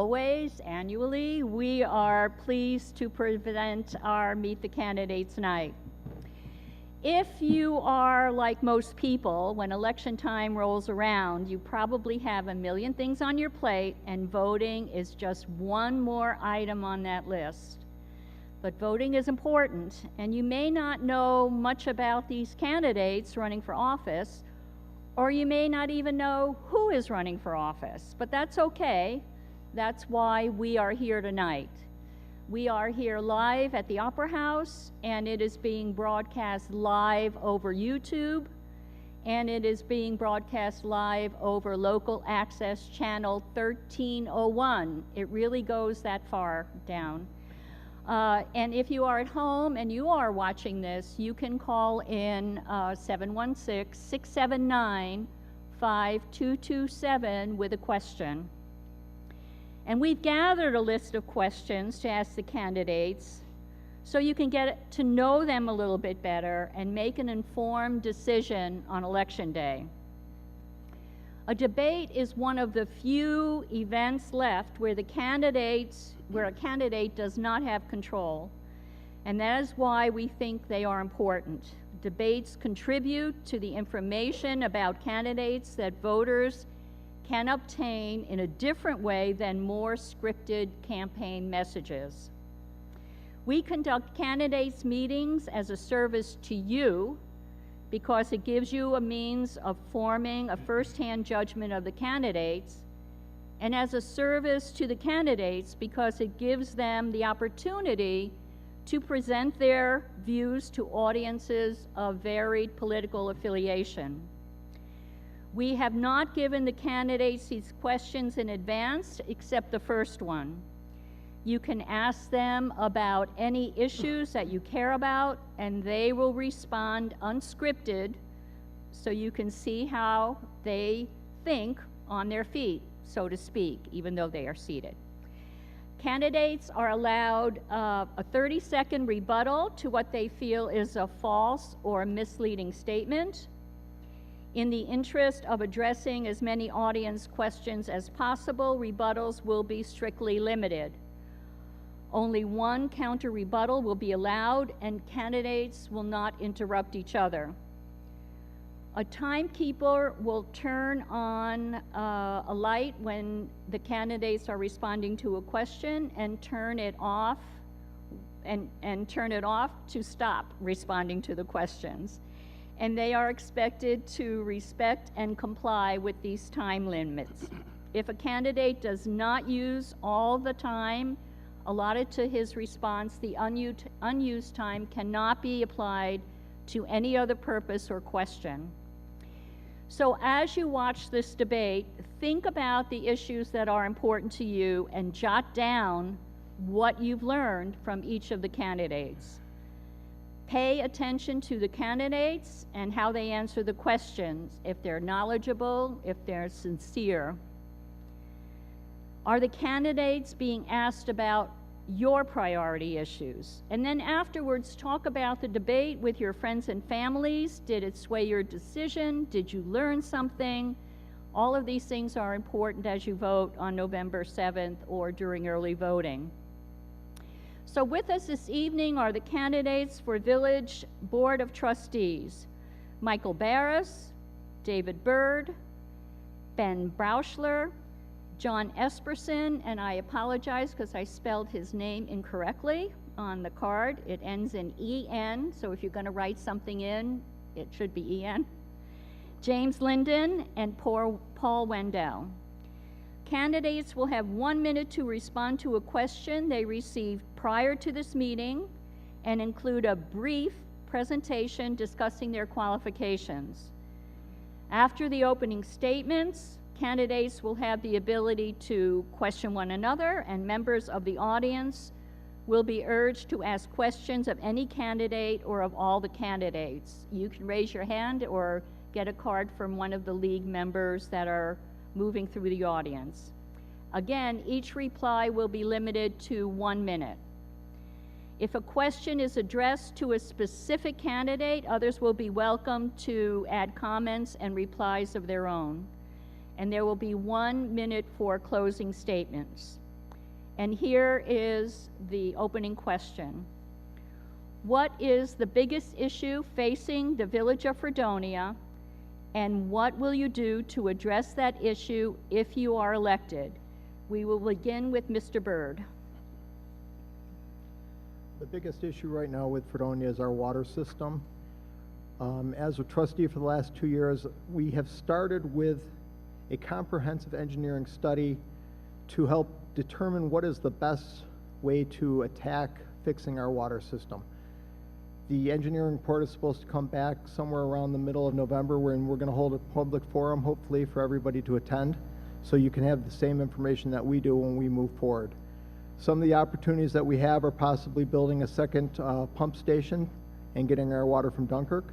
always, annually, we are pleased to present our Meet the Candidates night. If you are like most people, when election time rolls around, you probably have a million things on your plate, and voting is just one more item on that list. But voting is important, and you may not know much about these candidates running for office, or you may not even know who is running for office, but that's okay. That's why we are here tonight. We are here live at the Opera House, and it is being broadcast live over YouTube, and it is being broadcast live over local access channel 1301. It really goes that far down. And if you are at home and you are watching this, you can call in 716-679-5227 with a question. And we've gathered a list of questions to ask the candidates so you can get to know them a little bit better and make an informed decision on Election Day. A debate is one of the few events left where a candidate does not have control, and that is why we think they are important. Debates contribute to the information about candidates that voters can obtain in a different way than more scripted campaign messages. We conduct candidates' meetings as a service to you because it gives you a means of forming a first-hand judgment of the candidates, and as a service to the candidates because it gives them the opportunity to present their views to audiences of varied political affiliation. We have not given the candidates these questions in advance, except the first one. You can ask them about any issues that you care about, and they will respond unscripted, so you can see how they think on their feet, so to speak, even though they are seated. Candidates are allowed a 30-second rebuttal to what they feel is a false or misleading statement. In the interest of addressing as many audience questions as possible, rebuttals will be strictly limited. Only one counter rebuttal will be allowed, and candidates will not interrupt each other. A timekeeper will turn on a light when the candidates are responding to a question and turn it off to stop responding to the questions. And they are expected to respect and comply with these time limits. If a candidate does not use all the time allotted to his response, the unused time cannot be applied to any other purpose or question. So as you watch this debate, think about the issues that are important to you and jot down what you've learned from each of the candidates. Pay attention to the candidates and how they answer the questions, if they're knowledgeable, if they're sincere. Are the candidates being asked about your priority issues? And then afterwards, talk about the debate with your friends and families. Did it sway your decision? Did you learn something? All of these things are important as you vote on November 7th or during early voting. So with us this evening are the candidates for Village Board of Trustees: Michael Barris, David Bird, Ben Brauschler, John Esperson, and I apologize because I spelled his name incorrectly on the card. It ends in E-N, so if you're going to write something in, it should be E-N. James Linden and Paul Wendell. Candidates will have 1 minute to respond to a question they received prior to this meeting and include a brief presentation discussing their qualifications. After the opening statements, candidates will have the ability to question one another, and members of the audience will be urged to ask questions of any candidate or of all the candidates. You can raise your hand or get a card from one of the league members that are moving through the audience. Again, each reply will be limited to 1 minute. If a question is addressed to a specific candidate, others will be welcome to add comments and replies of their own. And there will be 1 minute for closing statements. And here is the opening question. What is the biggest issue facing the village of Fredonia, and what will you do to address that issue if you are elected? We will begin with Mr. Byrd. The biggest issue right now with Fredonia is our water system. As a trustee for the last 2 years, we have started with a comprehensive engineering study to help determine what is the best way to attack fixing our water system. The engineering report is supposed to come back somewhere around the middle of November, when we're going to hold a public forum, hopefully, for everybody to attend, so you can have the same information that we do when we move forward. Some of the opportunities that we have are possibly building a second pump station and getting our water from Dunkirk,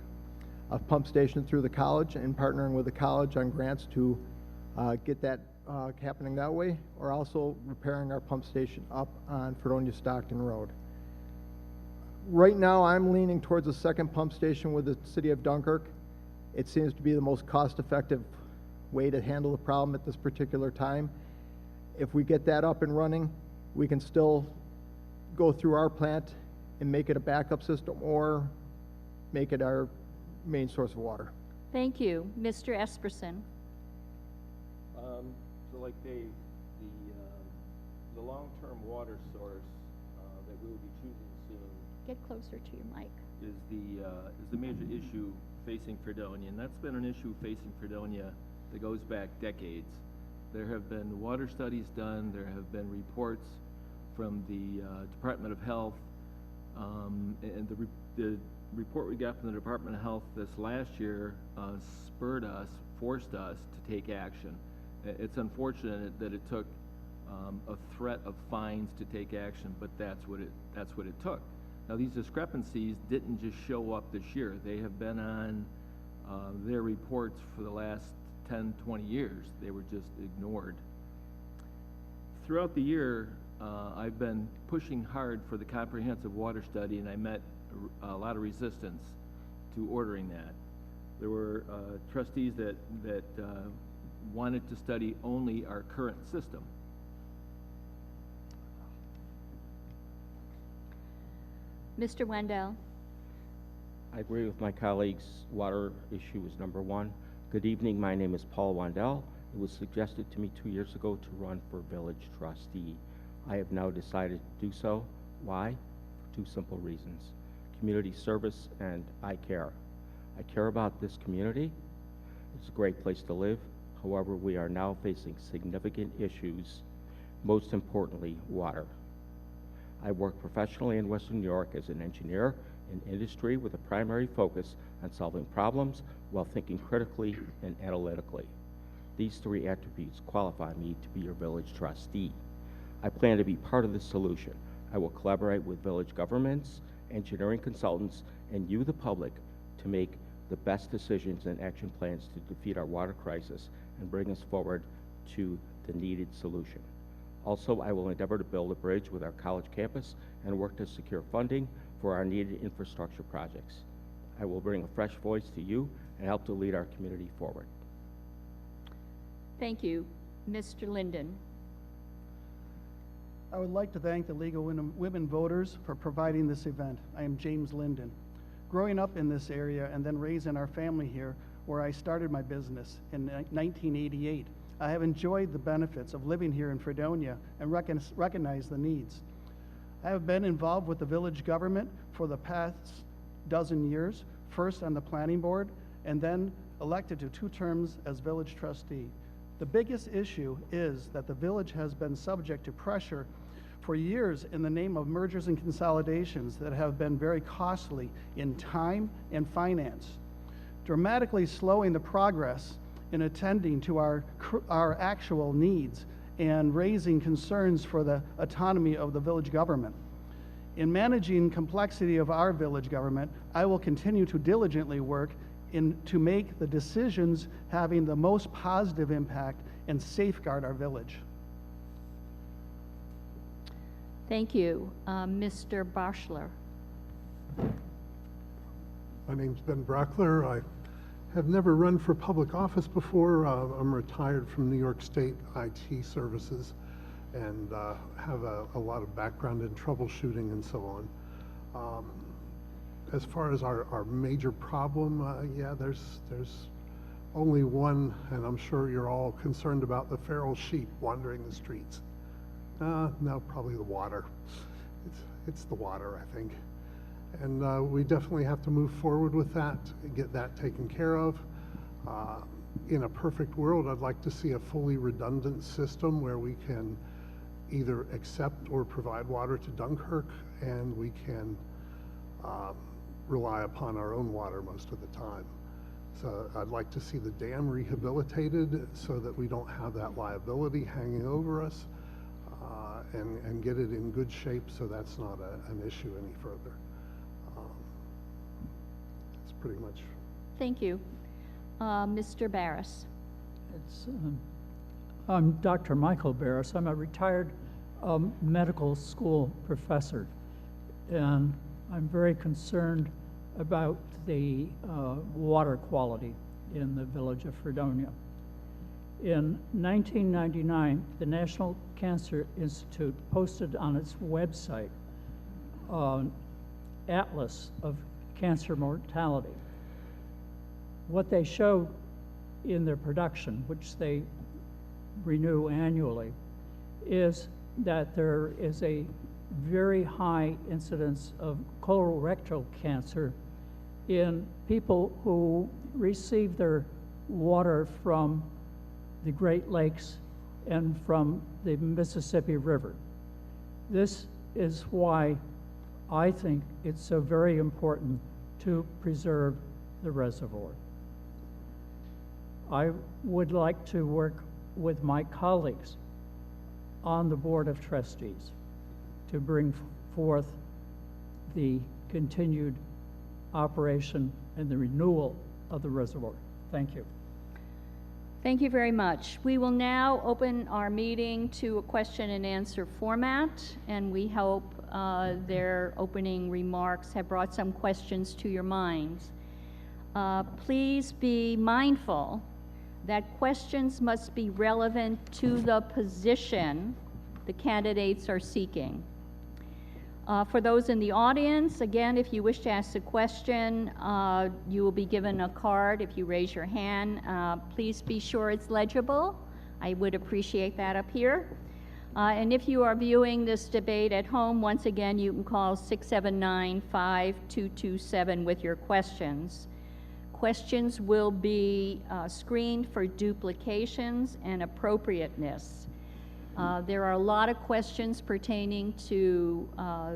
a pump station through the college, and partnering with the college on grants to get that happening that way, or also repairing our pump station up on Fredonia Stockton Road. Right now, I'm leaning towards a second pump station with the city of Dunkirk. It seems to be the most cost-effective way to handle the problem at this particular time. If we get that up and running, we can still go through our plant and make it a backup system, or make it our main source of water. Thank you. Mr. Esperson. So like Dave, the long-term water source that we will be choosing soon Get closer to your mic. is the major issue facing Fredonia, and that's been an issue facing Fredonia that goes back decades. There have been water studies done, there have been reports from the Department of Health, and the report we got from the Department of Health this last year forced us to take action. It's unfortunate that it took a threat of fines to take action, but that's what it took. Now, these discrepancies didn't just show up this year. They have been on their reports for the last 10, 20 years. They were just ignored. Throughout the year, I've been pushing hard for the comprehensive water study, and I met a lot of resistance to ordering that. There were trustees that wanted to study only our current system. Mr. Wendell. I agree with my colleagues. Water issue is number one. Good evening. My name is Paul Wendell. It was suggested to me 2 years ago to run for village trustee. I have now decided to do so. Why? For 2 simple reasons: community service and I care. I care about this community. It's a great place to live. However, we are now facing significant issues, most importantly, water. I work professionally in Western New York as an engineer in industry with a primary focus on solving problems while thinking critically and analytically. These 3 attributes qualify me to be your village trustee. I plan to be part of the solution. I will collaborate with village governments, engineering consultants, and you, the public, to make the best decisions and action plans to defeat our water crisis and bring us forward to the needed solution. Also, I will endeavor to build a bridge with our college campus and work to secure funding for our needed infrastructure projects. I will bring a fresh voice to you and help to lead our community forward. Thank you. Mr. Linden. I would like to thank the League of Women Voters for providing this event. I am James Linden. Growing up in this area and then raising our family here, where I started my business in 1988, I have enjoyed the benefits of living here in Fredonia and recognize the needs. I have been involved with the village government for the past dozen years, first on the planning board and then elected to 2 terms as village trustee. The biggest issue is that the village has been subject to pressure for years in the name of mergers and consolidations that have been very costly in time and finance, dramatically slowing the progress in attending to our actual needs and raising concerns for the autonomy of the village government. In managing complexity of our village government, I will continue to diligently work to make the decisions having the most positive impact and safeguard our village. Thank you. Mr. Boschler. My name's Ben Brockler. I have never run for public office before. I'm retired from New York State IT services, and have a lot of background in troubleshooting and so on. As far as our major problem, yeah, there's only one, and I'm sure you're all concerned about the feral sheep wandering the streets. No, probably the water. It's the water, I think. And we definitely have to move forward with that, get that taken care of. In a perfect world, I'd like to see a fully redundant system where we can either accept or provide water to Dunkirk, and we can rely upon our own water most of the time. So I'd like to see the dam rehabilitated so that we don't have that liability hanging over us, and get it in good shape so that's not an issue any further. That's pretty much. Thank you. Mr. Barris. I'm Dr. Michael Barris. I'm a retired medical school professor, and I'm very concerned about the water quality in the village of Fredonia. In 1999, the National Cancer Institute posted on its website an atlas of cancer mortality. What they showed in their production, which they renew annually, is that there is a very high incidence of colorectal cancer in people who receive their water from the Great Lakes and from the Mississippi River. This is why I think it's so very important to preserve the reservoir. I would like to work with my colleagues on the Board of Trustees to bring forth the continued operation and the renewal of the reservoir. Thank you. Thank you very much. We will now open our meeting to a question and answer format, and we hope their opening remarks have brought some questions to your minds. Please be mindful that questions must be relevant to the position the candidates are seeking. For those in the audience, again, if you wish to ask a question, you will be given a card if you raise your hand. Please be sure it's legible. I would appreciate that up here. And if you are viewing this debate at home, once again, you can call 679-5227 with your questions. Questions will be screened for duplications and appropriateness. There are a lot of questions pertaining to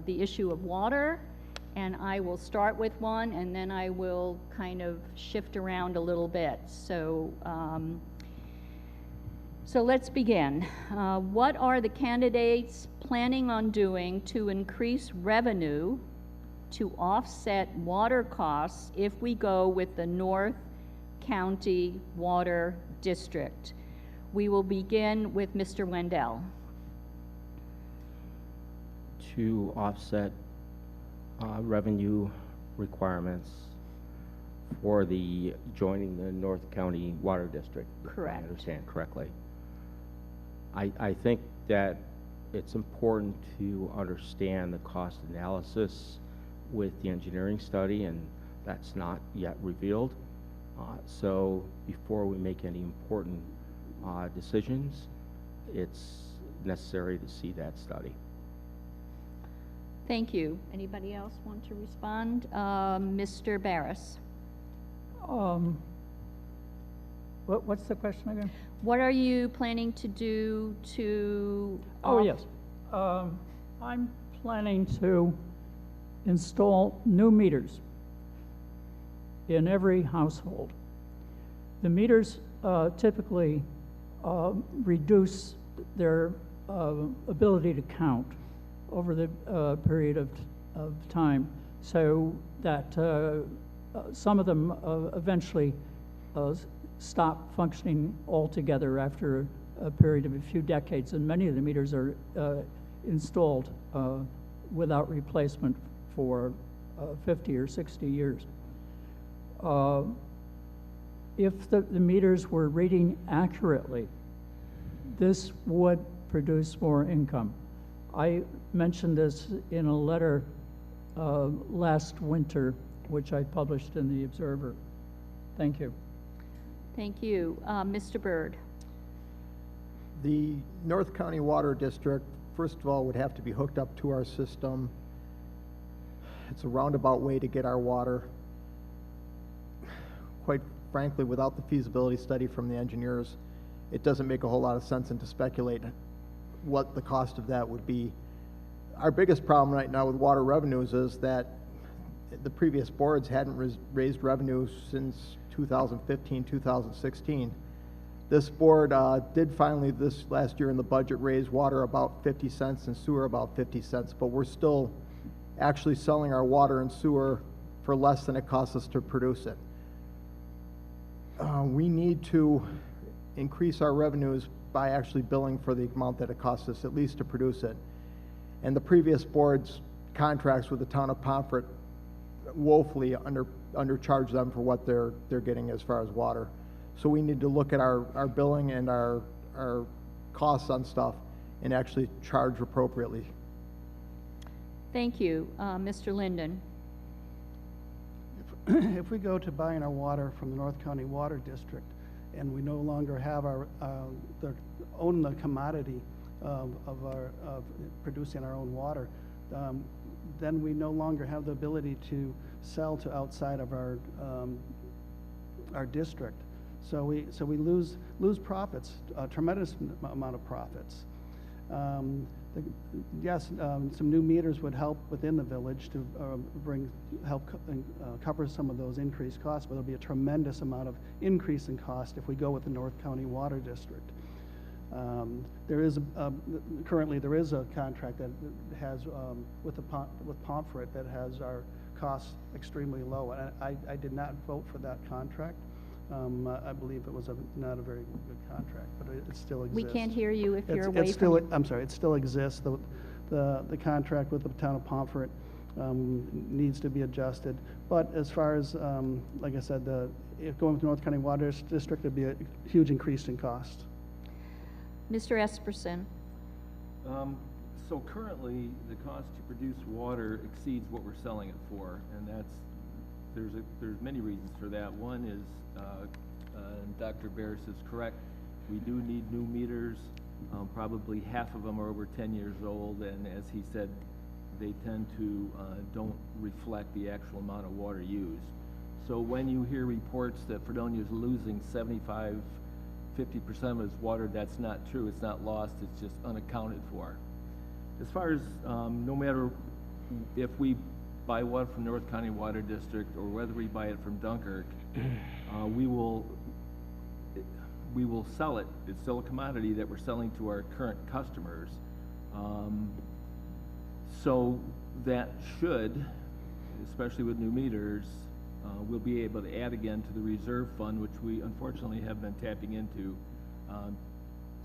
the issue of water, and I will start with one, and then I will kind of shift around a little bit. So let's begin. What are the candidates planning on doing to increase revenue to offset water costs if we go with the North County Water District? We will begin with Mr. Wendell. To offset revenue requirements for the joining the North County Water District. Correct. If I understand correctly. I think that it's important to understand the cost analysis with the engineering study, and that's not yet revealed. So before we make any important decisions, it's necessary to see that study. Thank you. Anybody else want to respond? Mr. Barris. What's the question again? What are you planning to do to... Yes. I'm planning to install new meters in every household. The meters typically reduce their ability to count over the period of time, so that some of them eventually stop functioning altogether after a period of a few decades, and many of the meters are installed without replacement for 50 or 60 years. If the meters were reading accurately, this would produce more income. I mentioned this in a letter last winter, which I published in the Observer. Thank you. Thank you. Mr. Byrd. The North County Water District, first of all, would have to be hooked up to our system. It's a roundabout way to get our water. Quite frankly, without the feasibility study from the engineers, it doesn't make a whole lot of sense, and to speculate what the cost of that would be. Our biggest problem right now with water revenues is that the previous boards hadn't raised revenues since 2015, 2016. This board did finally this last year in the budget raise water about 50 cents and sewer about 50 cents, but we're still actually selling our water and sewer for less than it costs us to produce it. We need to increase our revenues by actually billing for the amount that it costs us at least to produce it. And the previous board's contracts with the town of Pomfret woefully undercharge them for what they're getting as far as water. So we need to look at our billing and our costs on stuff and actually charge appropriately. Thank you. Mr. Linden. If we go to buying our water from the North County Water District, and we no longer have own the commodity of producing our own water, then we no longer have the ability to sell to outside of our district. So we lose profits, a tremendous amount of profits. Some new meters would help within the village to cover some of those increased costs, but there'll be a tremendous amount of increase in cost if we go with the North County Water District. Currently there is a contract that has with Pomfret that has our costs extremely low. And I did not vote for that contract. I believe it was not a very good contract, but it still exists. We can't hear you if you're away from... I'm sorry, it still exists. The contract with the town of Pomfret needs to be adjusted. But as far as, like I said, if going with the North County Water District, it'd be a huge increase in cost. Mr. Esperson. So currently, the cost to produce water exceeds what we're selling it for, and there's many reasons for that. One is, and Dr. Barris is correct, we do need new meters. Probably half of them are over 10 years old, and as he said, they tend to don't reflect the actual amount of water used. So when you hear reports that Fredonia is losing 50% of its water, that's not true. It's not lost, it's just unaccounted for. As far as no matter if we buy water from North County Water District or whether we buy it from Dunkirk, we will sell it. It's still a commodity that we're selling to our current customers. So that should, especially with new meters, we'll be able to add again to the reserve fund, which we unfortunately have been tapping into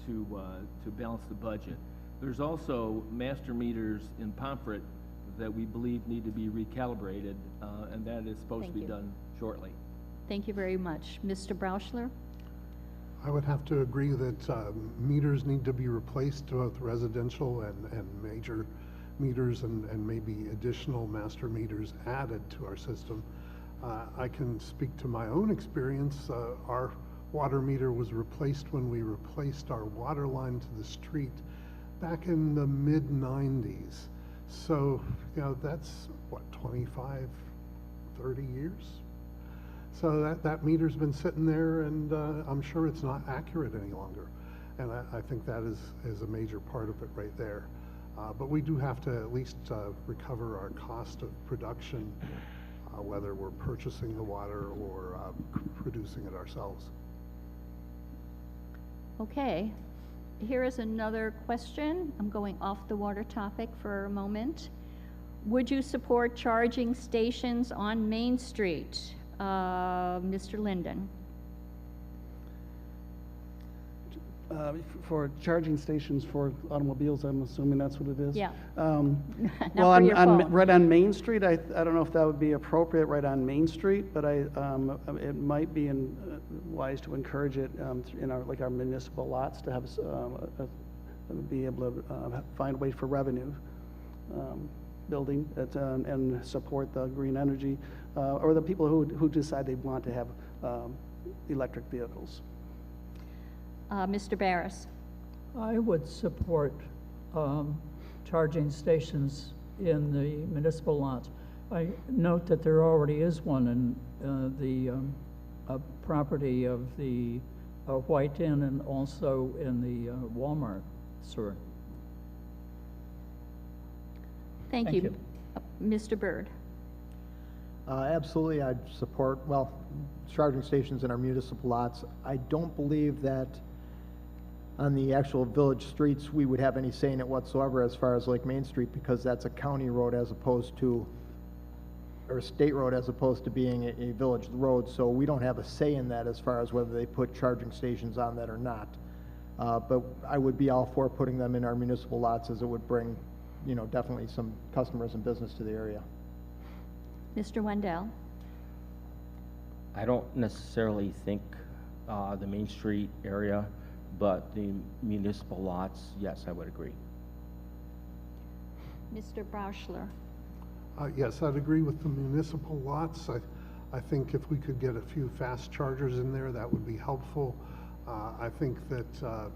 to balance the budget. There's also master meters in Pomfret that we believe need to be recalibrated, and that is supposed to be done shortly. Thank you very much. Mr. Brauchler? I would have to agree that meters need to be replaced, both residential and major meters, and maybe additional master meters added to our system. I can speak to my own experience. Our water meter was replaced when we replaced our water line to the street back in the mid-90s. So, that's, what, 25, 30 years? So that meter's been sitting there, and I'm sure it's not accurate any longer. And I think that is a major part of it right there. But we do have to at least recover our cost of production, whether we're purchasing the water or producing it ourselves. Okay. Here is another question. I'm going off the water topic for a moment. Would you support charging stations on Main Street? Mr. Linden. For charging stations for automobiles, I'm assuming that's what it is? Yeah. Well, for your phone. right on Main Street, I don't know if that would be appropriate right on Main Street, but it might be wise to encourage it in our municipal lots to have be able to find ways for revenue building it, and support the green energy, or the people who decide they want to have electric vehicles. Mr. Barris? I would support charging stations in the municipal lots. I note that there already is one in the property of the White Inn and also in the Walmart, sir. Thank Thank you. Mr. Byrd? Absolutely, I'd support, well, charging stations in our municipal lots. I don't believe that on the actual village streets, we would have any say in it whatsoever as far as like Main Street, because that's a county road as opposed to, or a state road as opposed to being a village road. So we don't have a say in that as far as whether they put charging stations on that or not. But I would be all for putting them in our municipal lots, as it would bring, you know, definitely some customers and business to the area. Mr. Wendell? I don't necessarily think the Main Street area, but the municipal lots, yes, I would agree. Mr. Bauschler? Yes, I'd agree with the municipal lots. I think if we could get a few fast chargers in there, that would be helpful. I think that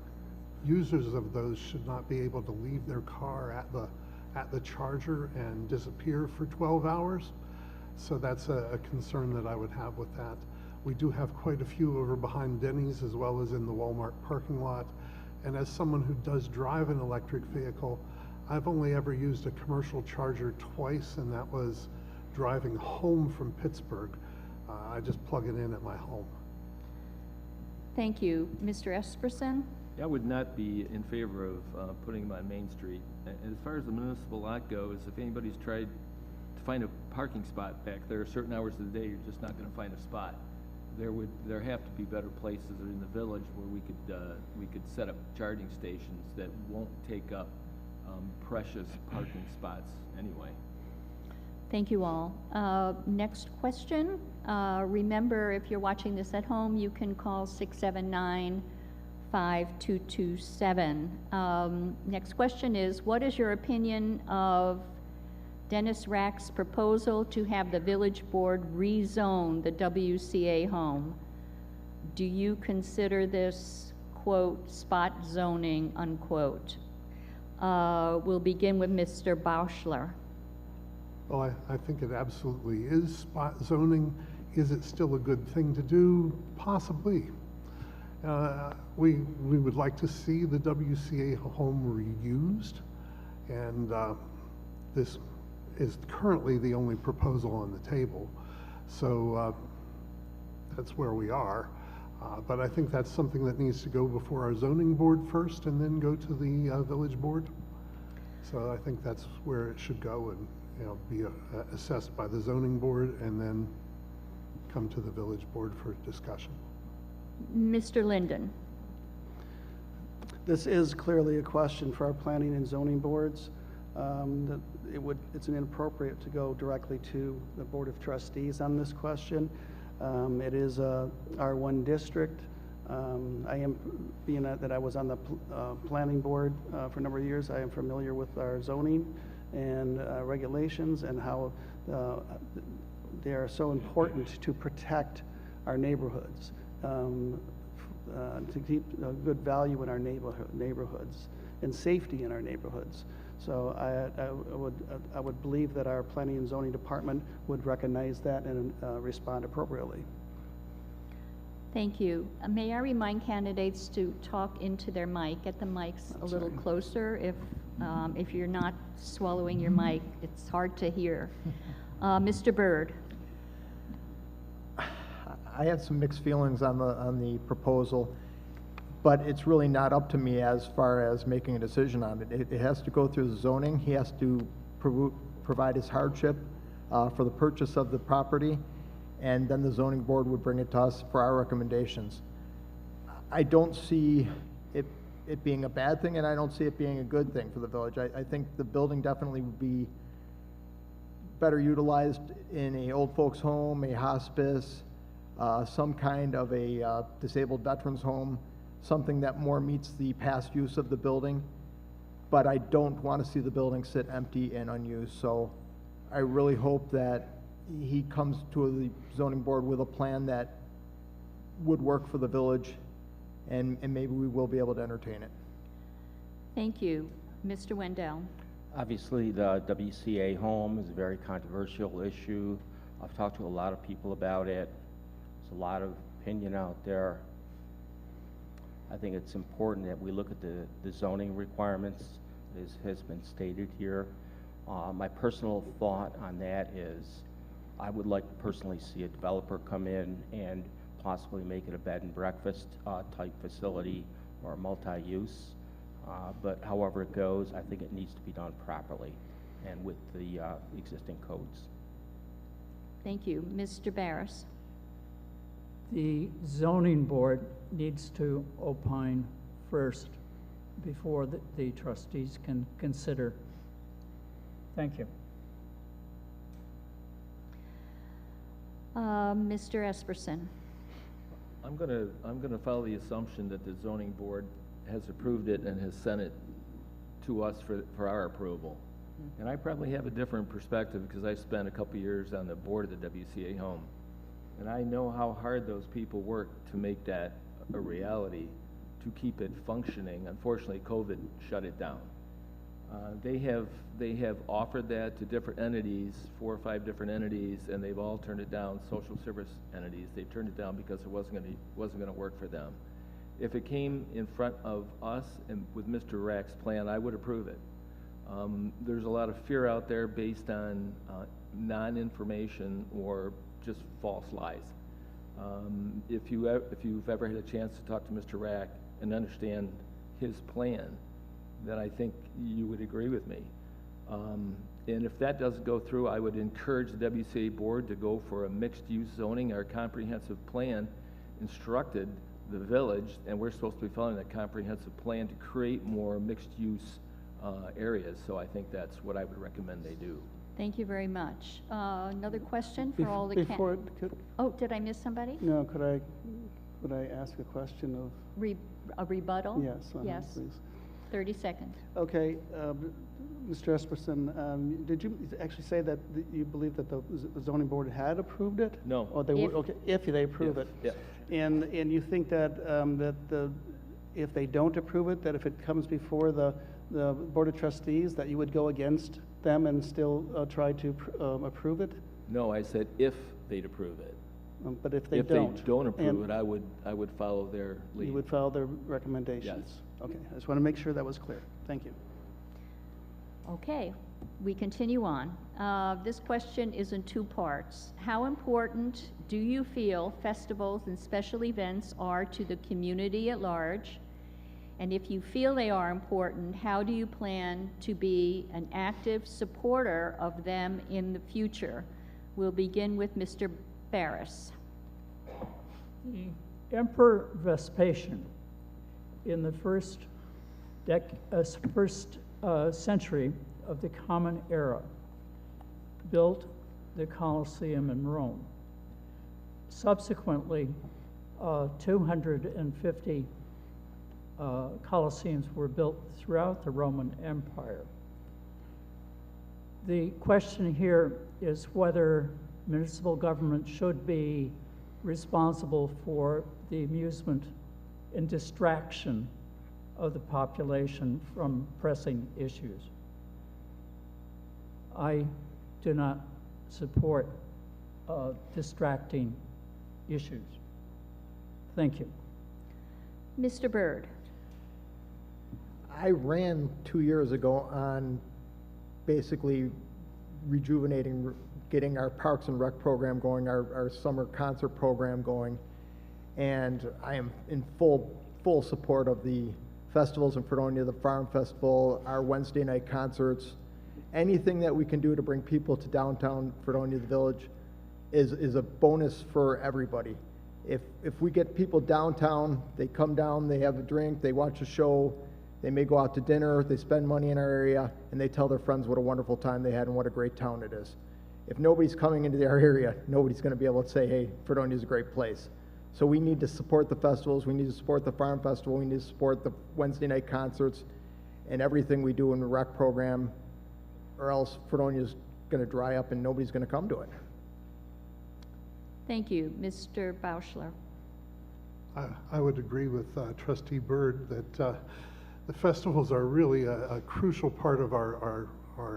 users of those should not be able to leave their car at the charger and disappear for 12 hours. So that's a concern that I would have with that. We do have quite a few over behind Denny's as well as in the Walmart parking lot. And as someone who does drive an electric vehicle, I've only ever used a commercial charger twice, and that was driving home from Pittsburgh. I just plug it in at my home. Thank you. Mr. Esperson? I would not be in favor of putting them on Main Street. As far as the municipal lot goes, if anybody's tried to find a parking spot back there, certain hours of the day, you're just not going to find a spot. There have to be better places in the village where we could set up charging stations that won't take up precious parking spots anyway. Thank you all. Next question. Remember, if you're watching this at home, you can call 679-5227. Next question is, what is your opinion of Dennis Rack's proposal to have the village board rezone the WCA home? Do you consider this, quote, spot zoning, unquote? We'll begin with Mr. Bauschler. Well, I think it absolutely is spot zoning. Is it still a good thing to do? Possibly. We would like to see the WCA home reused, and this is currently the only proposal on the table. So that's where we are. But I think that's something that needs to go before our zoning board first and then go to the village board. So I think that's where it should go, and be assessed by the zoning board and then come to the village board for discussion. Mr. Linden. This is clearly a question for our planning and zoning boards. It's inappropriate to go directly to the Board of Trustees on this question. It is a R1 district. I am, being that I was on the planning board for a number of years, I am familiar with our zoning and regulations and how they are so important to protect our neighborhoods, to keep a good value in our neighborhoods and safety in our neighborhoods. So I would believe that our planning and zoning department would recognize that and respond appropriately. Thank you. May I remind candidates to talk into their mic, get the mics a little closer. If you're not swallowing your mic, it's hard to hear. Mr. Byrd. I have some mixed feelings on the proposal, but it's really not up to me as far as making a decision on it. It has to go through the zoning. He has to provide his hardship for the purchase of the property, and then the zoning board would bring it to us for our recommendations. I don't see it being a bad thing, and I don't see it being a good thing for the village. I think the building definitely would be better utilized in a old folks home, a hospice, some kind of a disabled veterans home, something that more meets the past use of the building. but I don't want to see the building sit empty and unused. So I really hope that he comes to the zoning board with a plan that would work for the village, and maybe we will be able to entertain it. Thank you. Mr. Wendell? Obviously, the WCA home is a very controversial issue. I've talked to a lot of people about it. There's a lot of opinion out there. I think it's important that we look at the zoning requirements, as has been stated here. My personal thought on that is I would like to personally see a developer come in and possibly make it a bed and breakfast type facility or multi-use. But however it goes, I think it needs to be done properly and with the existing codes. Thank you. Mr. Barris? The zoning board needs to opine first before the trustees can consider. Thank you. Mr. Esperson? I'm gonna follow the assumption that the zoning board has approved it and has sent it to us for our approval. And I probably have a different perspective because I spent a couple years on the board of the WCA home. And I know how hard those people work to make that a reality, to keep it functioning. Unfortunately, COVID shut it down. They have offered that to different entities, 4 or 5 different entities, and they've all turned it down. Social service entities, they've turned it down because it wasn't gonna work for them. If it came in front of us and with Mr. Rack's plan, I would approve it. There's a lot of fear out there based on non-information or just false lies. If you've ever had a chance to talk to Mr. Rack and understand his plan, then I think you would agree with me. And if that doesn't go through, I would encourage the WCA board to go for a mixed-use zoning. Our comprehensive plan instructed the village, and we're supposed to be following that comprehensive plan to create more mixed-use areas. So I think that's what I would recommend they do. Thank you very much. Another question for all the Before, Oh, did I miss somebody? no, could I ask a question of? A rebuttal? Yes, Yes. please. 30 seconds. Okay, Mr. Esperson, did you actually say that you believe that the zoning board had approved it? No. Or they would, okay, if they approve it? Yeah. And you think that, if they don't approve it, that if it comes before the Board of Trustees, that you would go against them and still try to approve it? No, I said if they'd approve it. But if they If don't? they don't approve and it, I would follow their lead. You would follow their recommendations? Yes. Okay, I just want to make sure that was clear. Thank you. Okay, we continue on. This question is in 2 parts. How important do you feel festivals and special events are to the community at large? And if you feel they are important, how do you plan to be an active supporter of them in the future? We'll begin with Mr. Barris. The Emperor Vespasian, in the first century of the Common Era, built the Colosseum in Rome. Subsequently, 250 Colosseums were built throughout the Roman Empire. The question here is whether municipal government should be responsible for the amusement and distraction of the population from pressing issues. I do not support distracting issues. Thank you. Mr. Byrd. I ran 2 years ago on basically rejuvenating, getting our Parks and Rec program going, our summer concert program going, and I am in full support of the festivals in Fredonia, the Farm Festival, our Wednesday night concerts. Anything that we can do to bring people to downtown Fredonia, the village, is a bonus for everybody. If we get people downtown, they come down, they have a drink, they watch a show, they may go out to dinner, they spend money in our area, and they tell their friends what a wonderful time they had and what a great town it is. If nobody's coming into our area, nobody's going to be able to say, hey, Fredonia is a great place. So we need to support the festivals, we need to support the Farm Festival, we need to support the Wednesday night concerts, and everything we do in the rec program, or else Fredonia's gonna dry up and nobody's gonna come to it. Thank you. Mr. Bauschler. I would agree with Trustee Byrd that the festivals are really a crucial part of our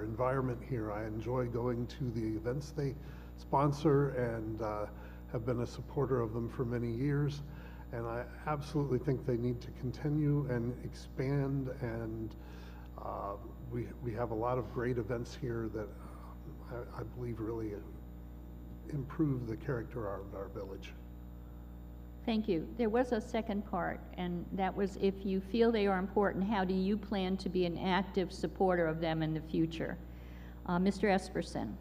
environment here. I enjoy going to the events they sponsor and have been a supporter of them for many years. And I absolutely think they need to continue and expand, and we have a lot of great events here that I believe really improve the character of our village. Thank you. There was a second part, and that was, if you feel they are important, how do you plan to be an active supporter of them in the future? Mr. Esperson.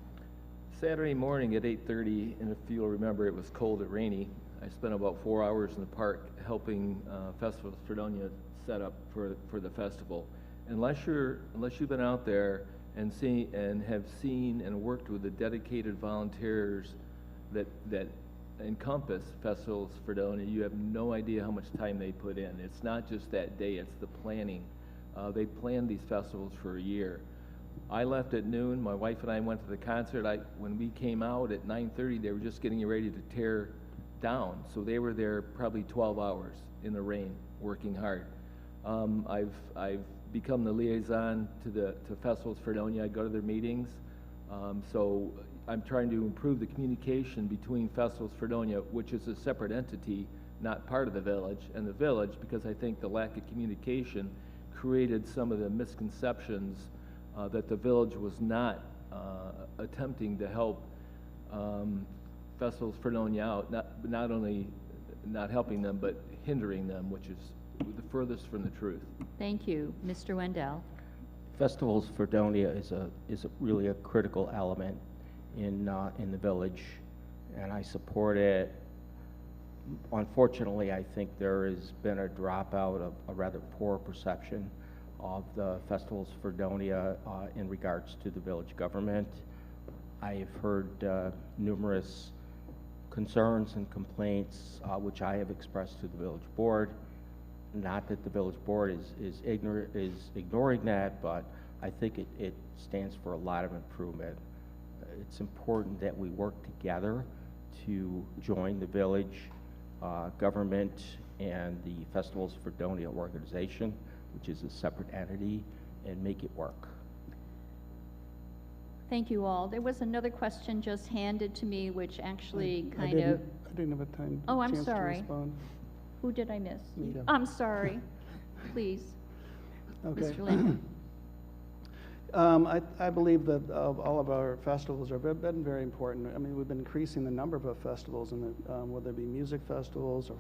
Saturday morning at 8:30, and if you'll remember, it was cold and rainy. I spent about 4 hours in the park helping Festivals Fredonia set up for the festival. Unless you've been out there and have seen and worked with the dedicated volunteers that encompass Festivals Fredonia, you have no idea how much time they put in. It's not just that day, it's the planning. They planned these festivals for a year. I left at noon, my wife and I went to the concert. When we came out at 9:30, they were just getting ready to tear down. So they were there probably 12 hours in the rain, working hard. I've become the liaison to Festivals Fredonia. I go to their meetings. So I'm trying to improve the communication between Festivals Fredonia, which is a separate entity, not part of the village, and the village, because I think the lack of communication created some of the misconceptions that the village was not attempting to help Festivals Fredonia out, not only not helping them, but hindering them, which is the furthest from the truth. Thank you. Mr. Wendell. Festivals Fredonia is really a critical element in the village, and I support it. Unfortunately, I think there has been a dropout of a rather poor perception of the Festivals Fredonia in regards to the village government. I have heard numerous concerns and complaints, which I have expressed to the village board. Not that the village board is ignoring that, but I think it stands for a lot of improvement. It's important that we work together to join the village government and the Festivals Fredonia organization, which is a separate entity, and make it work. Thank you all. There was another question just handed to me, which actually I didn't have a time. Oh, I'm chance to sorry. respond. Who did I miss? Nita. I'm sorry. Please. Okay. Mr. Linden. I believe that all of our festivals have been very important. I mean, we've been increasing the number of festivals, and whether it be music festivals or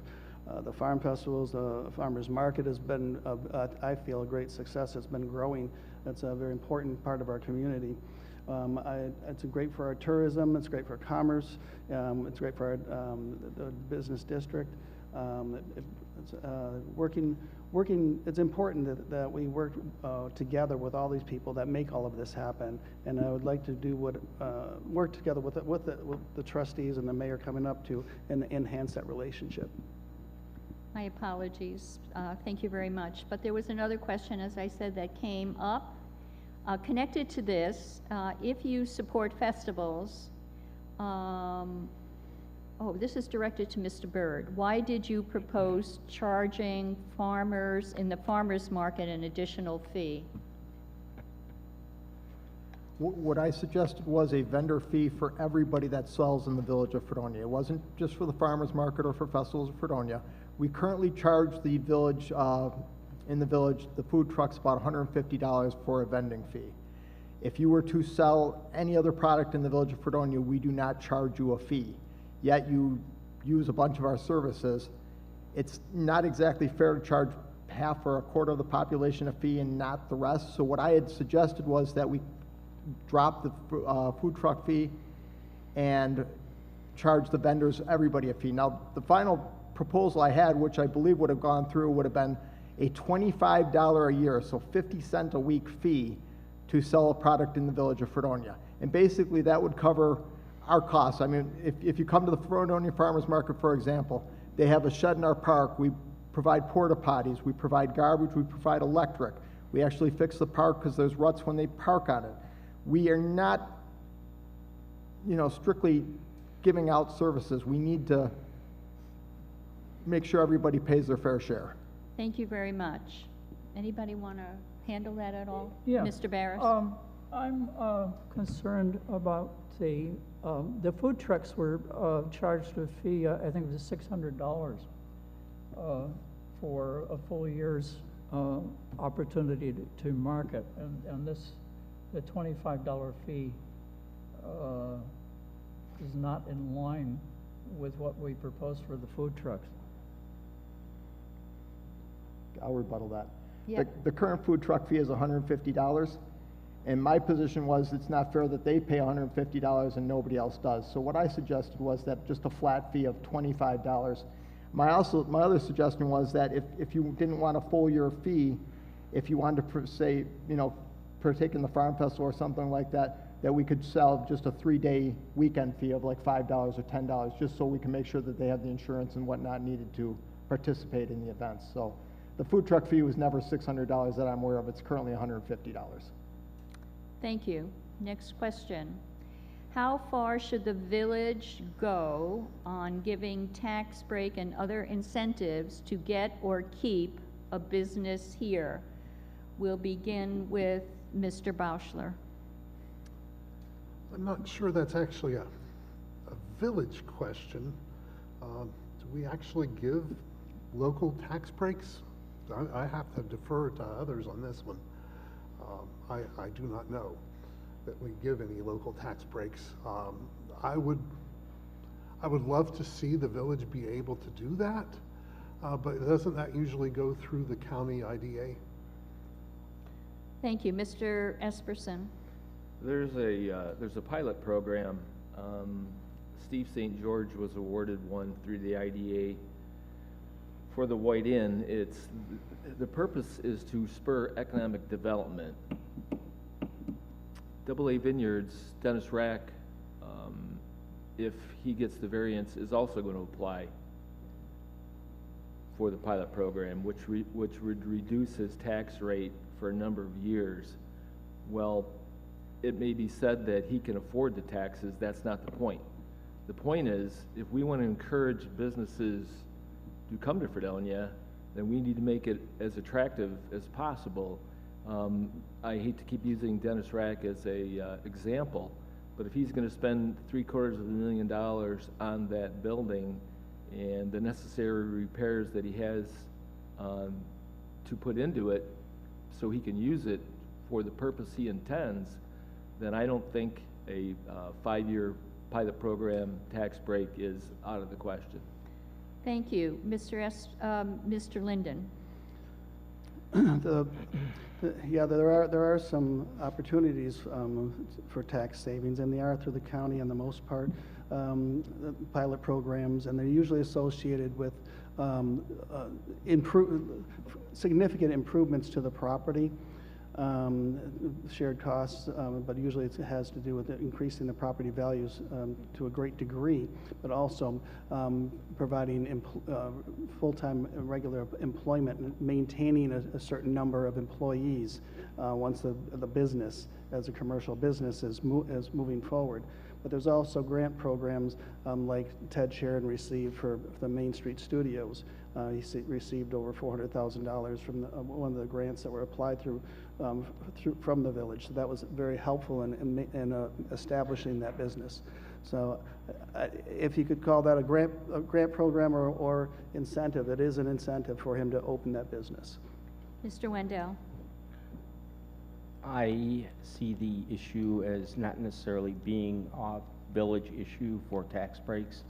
the farm festivals. The farmers market has been, I feel, a great success. It's been growing. It's a very important part of our community. It's great for our tourism. It's great for commerce. It's great for our the business district. It's important that we work together with all these people that make all of this happen. And I would like to do work together with the trustees and the mayor coming up to and enhance that relationship. My apologies. Thank you very much. But there was another question, as I said, that came up. Connected to this, if you support festivals, this is directed to Mr. Byrd. Why did you propose charging farmers in the farmers market an additional fee? What I suggested was a vendor fee for everybody that sells in the village of Fredonia. It wasn't just for the farmers market or for Festivals of Fredonia. We currently charge the village, in the village, the food trucks about $150 for a vending fee. If you were to sell any other product in the village of Fredonia, we do not charge you a fee. Yet you use a bunch of our services. It's not exactly fair to charge half or a quarter of the population a fee and not the rest. So what I had suggested was that we drop the food truck fee and charge the vendors, everybody, a fee. Now, the final proposal I had, which I believe would have gone through, would have been a $25 a year, so 50 cents a week fee to sell a product in the village of Fredonia. And basically that would cover our costs. I mean, if you come to the Fredonia Farmers Market, for example, they have a shed in our park. We provide porta potties, we provide garbage, we provide electric, We actually fix the park because there's ruts when they park on it. We are not, strictly giving out services. We need to make sure everybody pays their fair share. Thank you very much. Anybody want to handle that at all? Yeah. Mr. Barris? I'm concerned about the food trucks were charged a fee, I think it was $600 for a full year's opportunity to market, and the $25 fee is not in line with what we propose for the food trucks. I'll rebuttal that. Yeah. The current food truck fee is $150, and my position was it's not fair that they pay $150 and nobody else does. So what I suggested was that just a flat fee of $25. My other suggestion was that if you didn't want a full year fee, if you wanted to partake in the farm festival or something like that, that we could sell just a 3-day weekend fee of like $5 or $10, just so we can make sure that they have the insurance and whatnot needed to participate in the events. So the food truck fee was never $600 that I'm aware of. It's currently $150. Thank you. Next question. How far should the village go on giving tax break and other incentives to get or keep a business here? We'll begin with Mr. Bauschler. I'm not sure that's actually a village question. Do we actually give local tax breaks? I have to defer to others on this one. I do not know that we give any local tax breaks. I would love to see the village be able to do that, but doesn't that usually go through the county IDA? Thank you. Mr. Esperson. There's a pilot program. Steve St. George was awarded one through the IDA for the White Inn. The purpose is to spur economic development. AA Vineyards, Dennis Rack, if he gets the variance, is also going to apply for the pilot program, which would reduce his tax rate for a number of years. Well, it may be said that he can afford the taxes. That's not the point. The point is, if we want to encourage businesses to come to Fredonia, then we need to make it as attractive as possible. I hate to keep using Dennis Rack as a example, but if he's going to spend $750,000 on that building and the necessary repairs that he has to put into it so he can use it for the purpose he intends, then I don't think a 5-year pilot program tax break is out of the question. Thank you. Mr. Linden. Yeah, there are some opportunities for tax savings, and they are through the county on the most part, pilot programs, and they're usually associated with significant improvements to the property, shared costs, but usually it has to do with increasing the property values to a great degree, but also providing full-time regular employment and maintaining a certain number of employees once the business, as a commercial business, is moving forward. But there's also grant programs like Ted Sharon received for the Main Street Studios. He received over $400,000 from one of the grants that were applied from the village. So that was very helpful in establishing that business. So if you could call that a grant program or incentive, it is an incentive for him to open that business. Mr. Wendell. I see the issue as not necessarily being a village issue for tax breaks,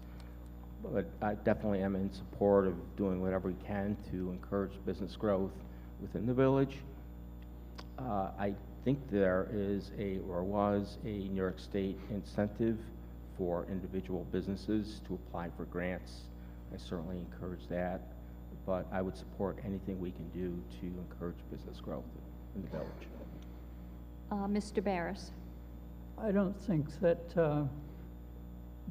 but I definitely am in support of doing whatever we can to encourage business growth within the village. I think there is was a New York State incentive for individual businesses to apply for grants. I certainly encourage that, but I would support anything we can do to encourage business growth in the village. Mr. Barris. I don't think that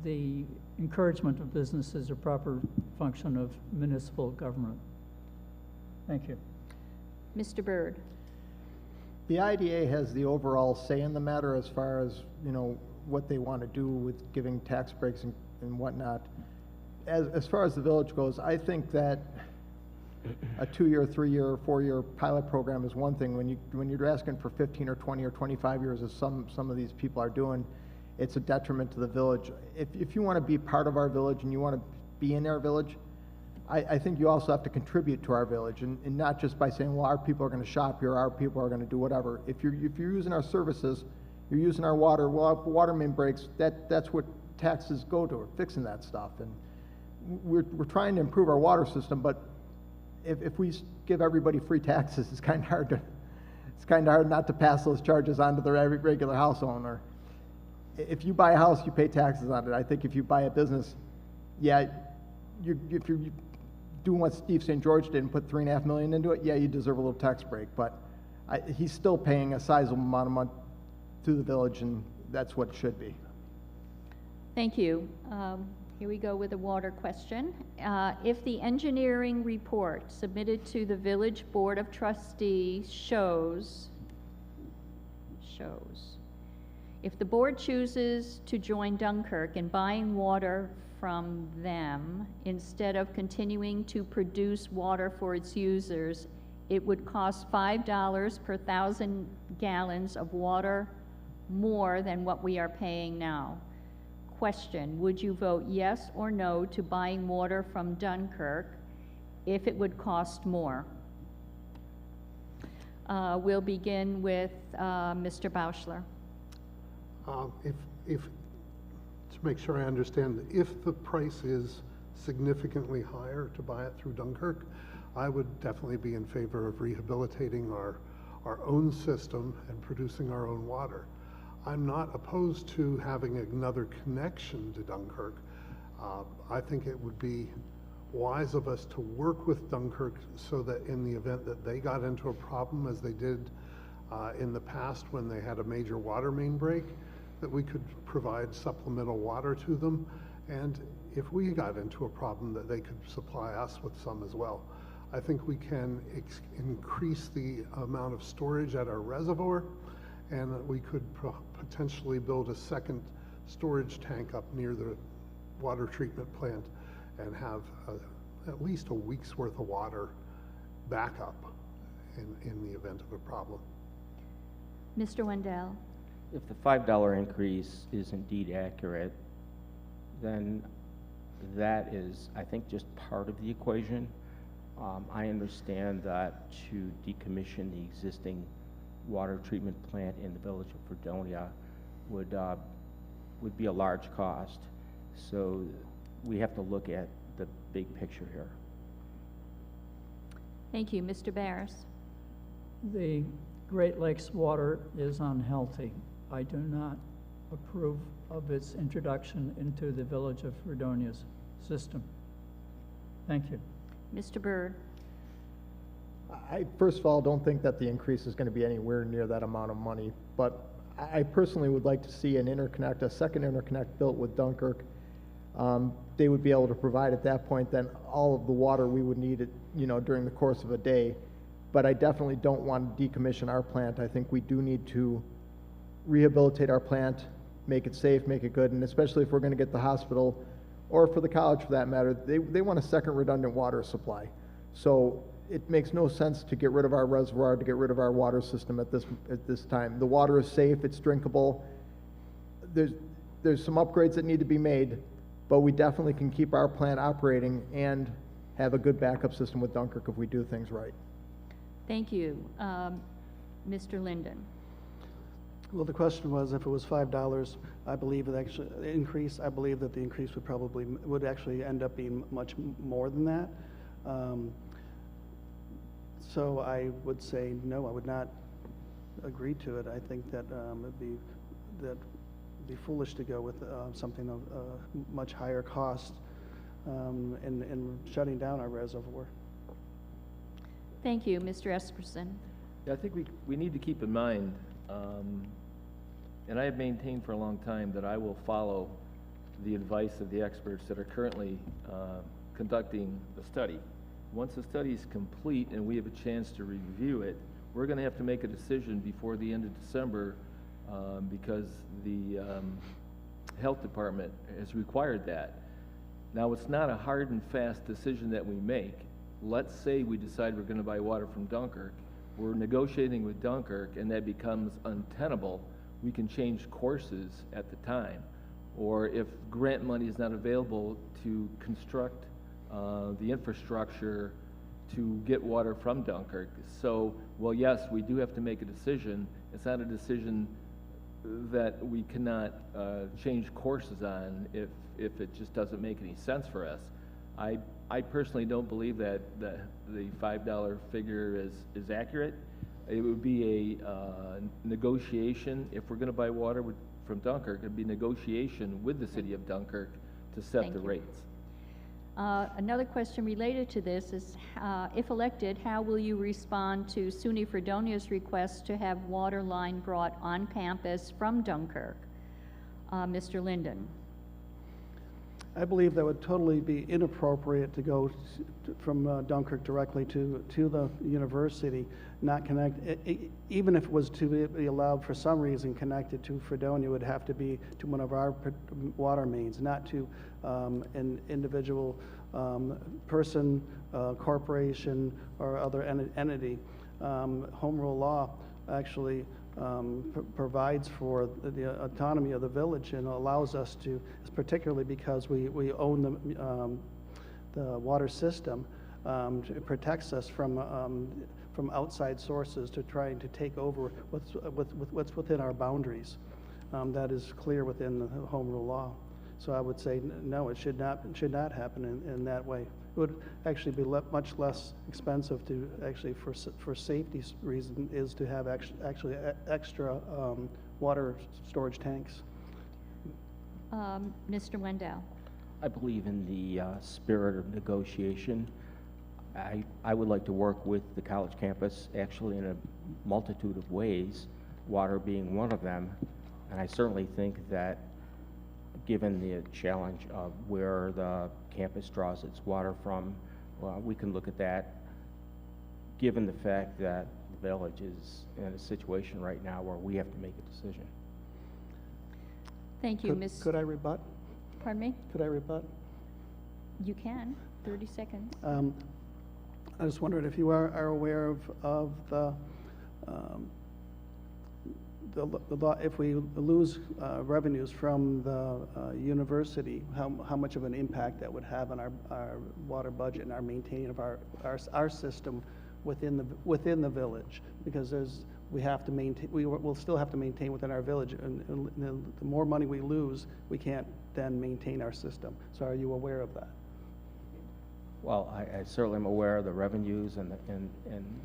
the encouragement of business is a proper function of municipal government. Thank you. Mr. Byrd. The IDA has the overall say in the matter as far as, you know, what they want to do with giving tax breaks and whatnot. As far as the village goes, I think that a 2-year, 3-year, 4-year pilot program is one thing. When you're asking for 15 or 20 or 25 years, as some of these people are doing, it's a detriment to the village. If you want to be part of our village and you want to be in our village, I think you also have to contribute to our village, and not just by saying, well, our people are going to shop here, our people are going to do whatever. If you're using our services, you're using our water, well, if the water main breaks, that's what taxes go to, fixing that stuff. And we're trying to improve our water system, but if we give everybody free taxes, it's kind of hard not to pass those charges on to the regular house owner. If you buy a house, you pay taxes on it. I think if you buy a business, yeah, if you're doing what Steve St. George did and put $3.5 million into it, yeah, you deserve a little tax break, but he's still paying a sizable amount of money to the village, and that's what it should be. Thank you. Here we go with a water question. If the engineering report submitted to the Village Board of Trustees shows, if the board chooses to join Dunkirk in buying water from them instead of continuing to produce water for its users, it would cost $5 per 1,000 gallons of water more than what we are paying now. Question, would you vote yes or no to buying water from Dunkirk if it would cost more? We'll begin with Mr. Bauschler. To make sure I understand, if the price is significantly higher to buy it through Dunkirk, I would definitely be in favor of rehabilitating our own system and producing our own water. I'm not opposed to having another connection to Dunkirk. I think it would be wise of us to work with Dunkirk so that in the event that they got into a problem, as they did in the past when they had a major water main break, that we could provide supplemental water to them, and if we got into a problem, that they could supply us with some as well. I think we can increase the amount of storage at our reservoir, and that we could potentially build a second storage tank up near the water treatment plant and have at least a week's worth of water backup in the event of a problem. Mr. Wendell. If the $5 increase is indeed accurate, then that is, I think, just part of the equation. I understand that to decommission the existing water treatment plant in the village of Fredonia would be a large cost. So we have to look at the big picture here. Thank you. Mr. Barris. The Great Lakes water is unhealthy. I do not approve of its introduction into the village of Fredonia's system. Thank you. Mr. Byrd. I, first of all, don't think that the increase is going to be anywhere near that amount of money, but I personally would like to see an interconnect, a second interconnect built with Dunkirk. They would be able to provide at that point then all of the water we would need, during the course of a day. But I definitely don't want to decommission our plant. I think we do need to rehabilitate our plant, make it safe, make it good, and especially if we're going to get the hospital, or for the college for that matter, they want a second redundant water supply. So it makes no sense to get rid of our reservoir, to get rid of our water system at this time. The water is safe, it's drinkable. There's some upgrades that need to be made, but we definitely can keep our plant operating and have a good backup system with Dunkirk if we do things right. Thank you. Mr. Linden. Well, the question was if it was $5, I believe it actually increase. I believe that the increase would actually end up being much more than that. So I would say no. I would not agree to it. I think that it'd be foolish to go with something of much higher cost in shutting down our reservoir. Thank you, Mr. Esperson. Yeah, I think we need to keep in mind, and I have maintained for a long time that I will follow the advice of the experts that are currently conducting the study. Once the study is complete and we have a chance to review it, we're gonna have to make a decision before the end of December, because the health department has required that. Now, it's not a hard and fast decision that we make. Let's say we decide we're gonna buy water from Dunkirk, we're negotiating with Dunkirk, and that becomes untenable, we can change courses at the time. Or if grant money is not available to construct the infrastructure to get water from Dunkirk. So, well, yes, we do have to make a decision. It's not a decision that we cannot change courses on if it just doesn't make any sense for us. I personally don't believe that the $5 figure is accurate. It would be a negotiation. If we're going to buy water from Dunkirk, it'd be negotiation with the city of Dunkirk to set Thank the you. rates. Another question related to this is, if elected, how will you respond to SUNY Fredonia's request to have water line brought on campus from Dunkirk? Mr. Linden. I believe that would totally be inappropriate to go from Dunkirk directly to the university, not connect, even if it was to be allowed for some reason connected to Fredonia, it would have to be to one of our water mains, not to an individual person, corporation, or other entity. Home rule law actually provides for the autonomy of the village and allows us to, particularly because we own the water system, it protects us from outside sources to trying to take over what's within our boundaries. That is clear within the home rule law. So I would say no, it should not happen in that way. It would actually be much less expensive to actually, for safety reason, is to have actually extra water storage tanks. Mr. Wendell. I believe in the spirit of negotiation. I would like to work with the college campus actually in a multitude of ways, water being one of them. And I certainly think that given the challenge of where the campus draws its water from, we can look at that, given the fact that the village is in a situation right now where we have to make a decision. Thank you, Ms. Could I rebut? Pardon me? Could I rebut? You can, 30 seconds. I just wondered if you are aware of the law, if we lose revenues from the university, how much of an impact that would have on our water budget and our maintaining of our system within the village, because we have to maintain, we'll still have to maintain within our village, and the more money we lose, we can't then maintain our system. So are you aware of that? Well, I certainly am aware of the revenues and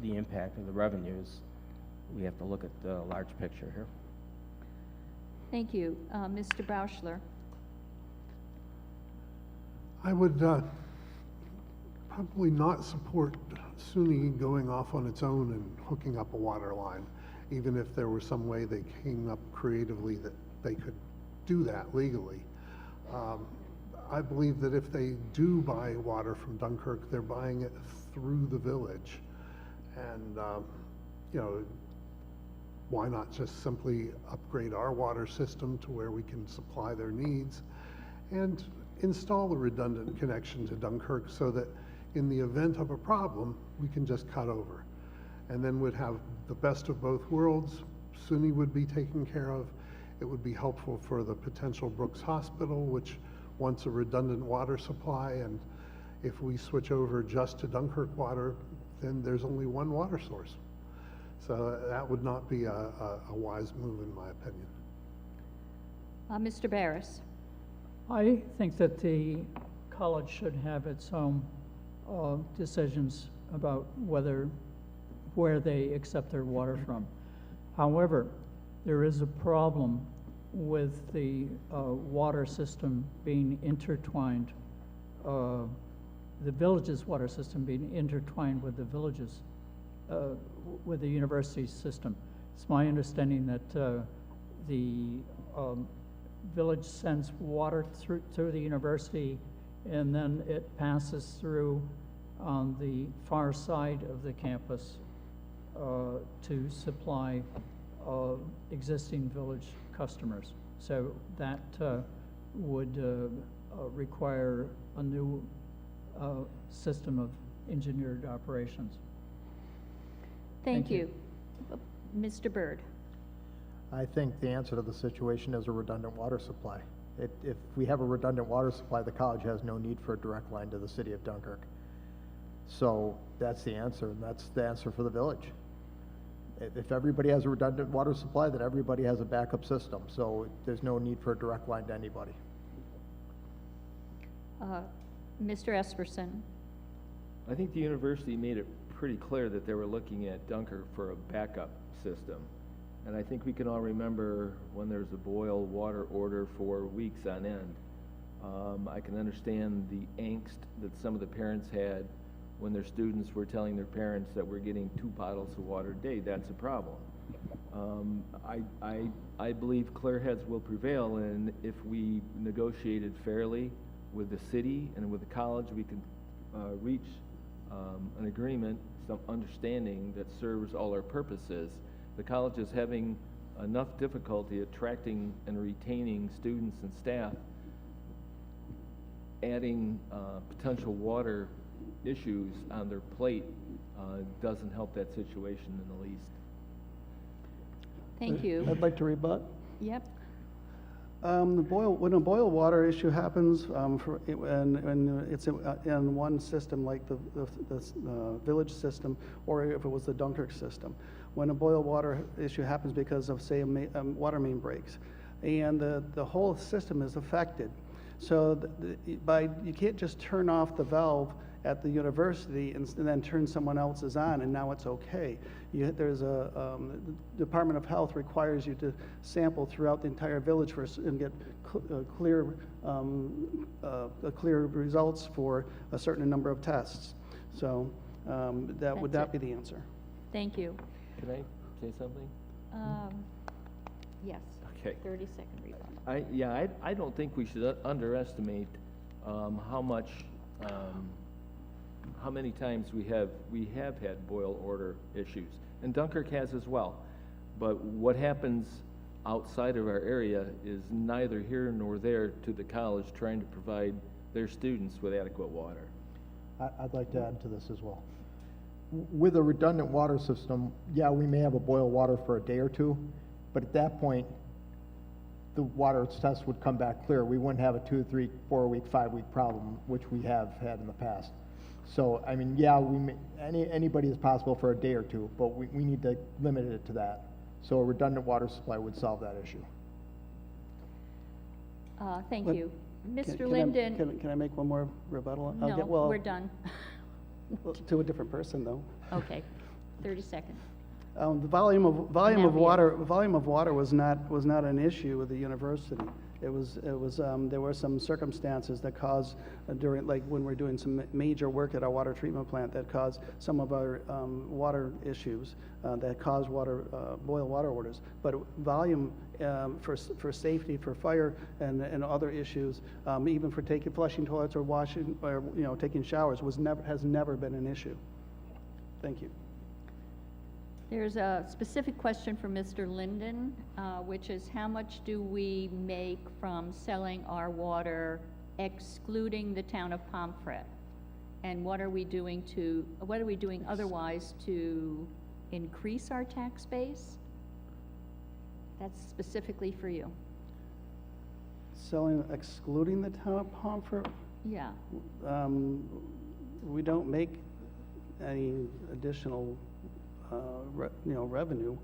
the impact of the revenues. We have to look at the large picture here. Thank you. Mr. Bauschler. I would probably not support SUNY going off on its own and hooking up a water line, even if there was some way they came up creatively that they could do that legally. I believe that if they do buy water from Dunkirk, they're buying it through the village. And, you know, why not just simply upgrade our water system to where we can supply their needs and install a redundant connection to Dunkirk so that in the event of a problem, we can just cut over. And then we'd have the best of both worlds. SUNY would be taken care of. It would be helpful for the potential Brooks Hospital, which wants a redundant water supply. And if we switch over just to Dunkirk water, then there's only one water source. So that would not be a wise move, in my opinion. Mr. Barris. I think that the college should have its own decisions about where they accept their water from. However, there is a problem with the water system being intertwined, the village's water system being intertwined with the village's, with the university system. It's my understanding that the village sends water through the university, and then it passes through on the far side of the campus to supply existing village customers. So that would require a new system of engineered operations. Thank Thank you. you. Mr. Byrd? I think the answer to the situation is a redundant water supply. If we have a redundant water supply, the college has no need for a direct line to the city of Dunkirk. So that's the answer, and that's the answer for the village. If everybody has a redundant water supply, then everybody has a backup system, so there's no need for a direct line to anybody. Mr. Esperson? I think the university made it pretty clear that they were looking at Dunkirk for a backup system. And I think we can all remember when there's a boil water order for weeks on end. I can understand the angst that some of the parents had when their students were telling their parents that we're getting 2 bottles of water a day. That's a problem. I believe clear heads will prevail, and if we negotiated fairly with the city and with the college, we can reach an agreement, some understanding that serves all our purposes. The college is having enough difficulty attracting and retaining students and staff. Adding potential water issues on their plate doesn't help that situation in the least. Thank you. I'd like to rebut. Yep. When a boil water issue happens, and it's in one system like the village system, or if it was the Dunkirk system, when a boil water issue happens because of, say, a water main breaks, and the whole system is affected. So you can't just turn off the valve at the university and then turn someone else's on, and now it's okay. There's the Department of Health requires you to sample throughout the entire village and get clear results for a certain number of tests. So would that be the answer? Thank you. Can I say something? Yes. Okay. 30-second rebuttal. I don't think we should underestimate how many times we have had boil order issues, and Dunkirk has as well. But what happens outside of our area is neither here nor there to the college trying to provide their students with adequate water. I'd like to add to this as well. With a redundant water system, yeah, we may have a boil water for a day or two, but at that point, the water test would come back clear. We wouldn't have a 2, 3, 4 week, 5 week problem, which we have had in the past. So, I mean, yeah, anybody is possible for a day or two, but we need to limit it to that. So a redundant water supply would solve that issue. Thank But you. Mr. Can Linden? I make one more rebuttal? No, we're done. To a different person, though. Okay, 30 seconds. The volume of Now water was not an issue with the university. It was there were some circumstances that caused like when we're doing some major work at our water treatment plant that caused some of our water issues that caused boil water orders. But volume for safety, for fire, and other issues, even for flushing toilets or washing or taking showers has never been an issue. Thank you. There's a specific question for Mr. Linden, which is how much do we make from selling our water excluding the town of Pomfret? And what are we doing otherwise to increase our tax base? That's specifically for you. Excluding the town of Pomfret? Yeah. We don't make any additional revenue.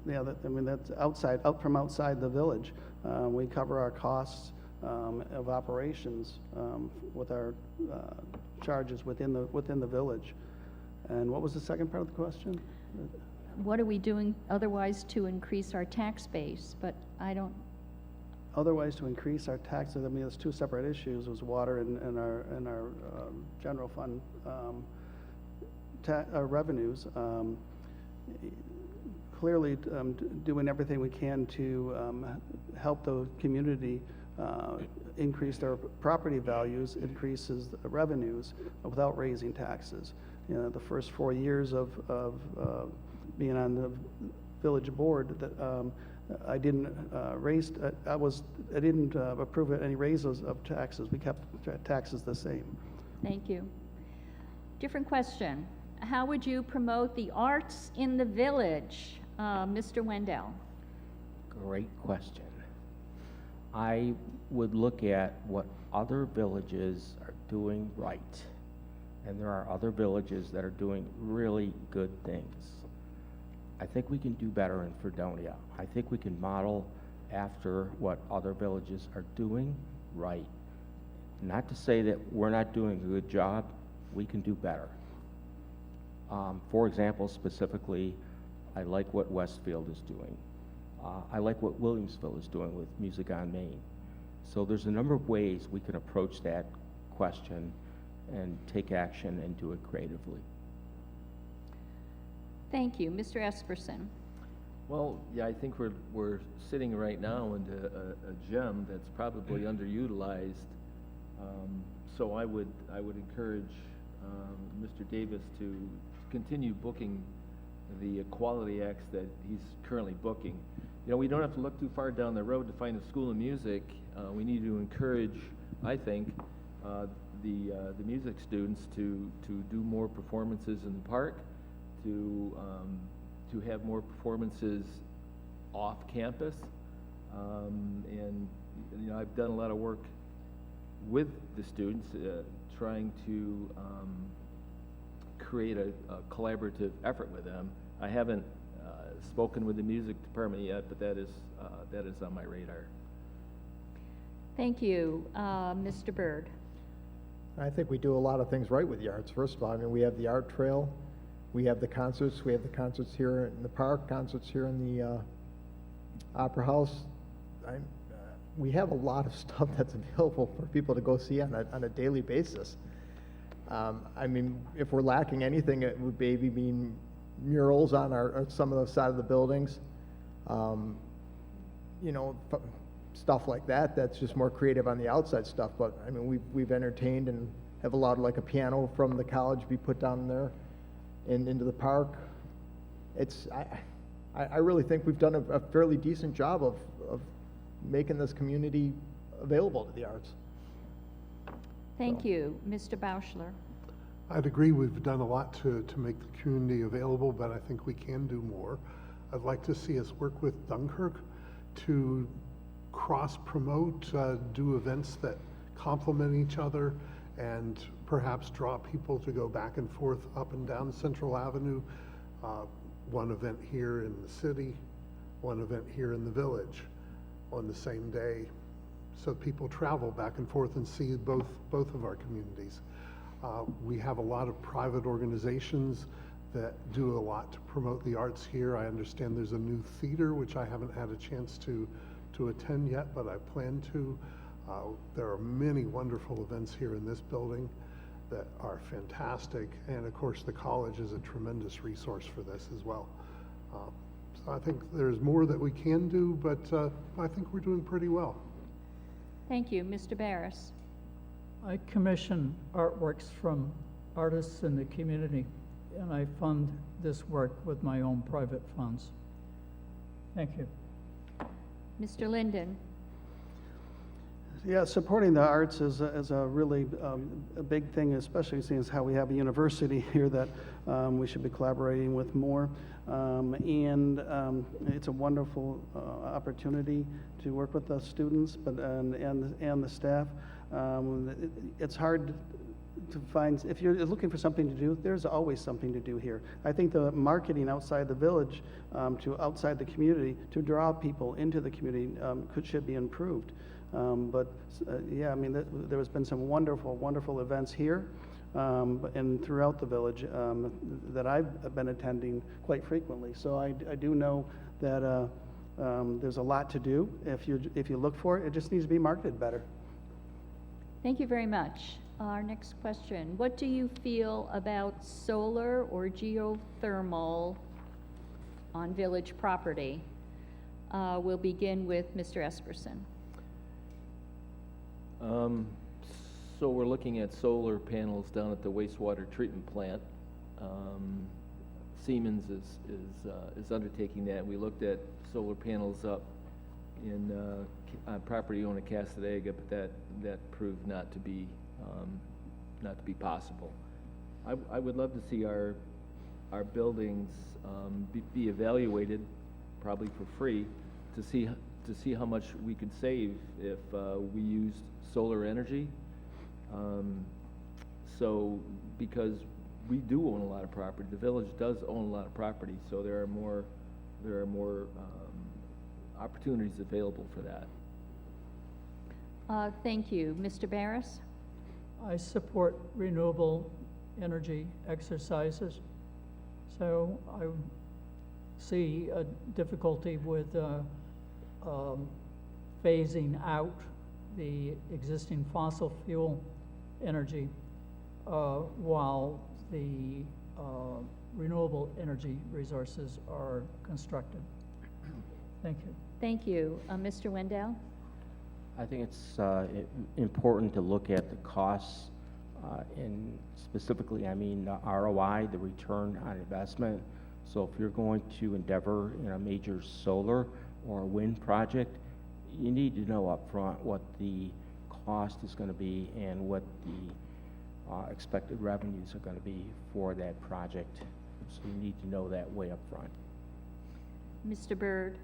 That's out from outside the village. We cover our costs of operations with our charges within the village. And what was the second part of the question? What are we doing otherwise to increase our tax base? But I don't. Otherwise, to increase our taxes, there's two separate issues: was water and our general fund. Revenues, clearly doing everything we can to help the community increase their property values, increases the revenues without raising taxes. the first 4 years of being on the village board, that I didn't I didn't approve any raises of taxes. We kept taxes the same. Thank you. Different question. How would you promote the arts in the village? Mr. Wendell. Great question. I would look at what other villages are doing right. And there are other villages that are doing really good things. I think we can do better in Fredonia. I think we can model after what other villages are doing right. Not to say that we're not doing a good job, we can do better. For example, specifically, I like what Westfield is doing. I like what Williamsville is doing with Music on Main. So there's a number of ways we can approach that question and take action and do it creatively. Thank you. Mr. Esperson. Well, yeah, I think we're sitting right now into a gem that's probably underutilized. So I would encourage Mr. Davis to continue booking the quality acts that he's currently booking. You know, we don't have to look too far down the road to find a school of music. We need to encourage, I think, the music students to do more performances in the park, to have more performances off campus, and you know, I've done a lot of work with the students, trying to create a collaborative effort with them. I haven't spoken with the music department yet, but that is on my radar. Thank you. Mr. Byrd. I think we do a lot of things right with the arts. First of all, I mean, we have the art trail, we have the concerts here in the park, concerts here in the Opera House. We have a lot of stuff that's available for people to go see on a daily basis. I mean, if we're lacking anything, it would maybe mean murals on some of the side of the buildings. You know, stuff like that. That's just more creative on the outside stuff. But I mean, we've entertained and have allowed like a piano from the college be put down there and into the park. I really think we've done a fairly decent job of making this community available to the arts. Thank you. Mr. Bauschler. I'd agree we've done a lot to make the community available, but I think we can do more. I'd like to see us work with Dunkirk to cross-promote, do events that complement each other, and perhaps draw people to go back and forth up and down Central Avenue. One event here in the city, one event here in the village on the same day, so people travel back and forth and see both of our communities. We have a lot of private organizations that do a lot to promote the arts here. I understand there's a new theater, which I haven't had a chance to attend yet, but I plan to. There are many wonderful events here in this building that are fantastic, and of course the college is a tremendous resource for this as well. So I think there's more that we can do, but I think we're doing pretty well. Thank you. Mr. Barris. I commission artworks from artists in the community, and I fund this work with my own private funds. Thank you. Mr. Linden. Yeah, supporting the arts is a really a big thing, especially seeing as how we have a university here that we should be collaborating with more. It's a wonderful opportunity to work with the students and the staff. It's hard to find, if you're looking for something to do, there's always something to do here. I think the marketing outside the village to outside the community to draw people into the community should be improved. Yeah, I mean, there has been some wonderful events here and throughout the village that I've been attending quite frequently. So I do know that there's a lot to do. If you look for it, it just needs to be marketed better. Thank you very much. Our next question. What do you feel about solar or geothermal on village property? We'll begin with Mr. Esperson. So we're looking at solar panels down at the wastewater treatment plant. Siemens is undertaking that. We looked at solar panels up in property owned in Castaneda, but that proved not to be possible. I would love to see our buildings be evaluated, probably for free, to see how much we could save if we used solar energy. So, because we do own a lot of property, the village does own a lot of property, so there are more opportunities available for that. Thank you. Mr. Barris? I support renewable energy exercises, so I see a difficulty with phasing out the existing fossil fuel energy while the renewable energy resources are constructed. Thank you. Thank you. Mr. Wendell? I think it's important to look at the costs, and specifically, I mean, the ROI, the return on investment. So if you're going to endeavor in a major solar or wind project, you need to know up front what the cost is going to be and what the expected revenues are going to be for that project. So you need to know that way up front. Mr. Byrd?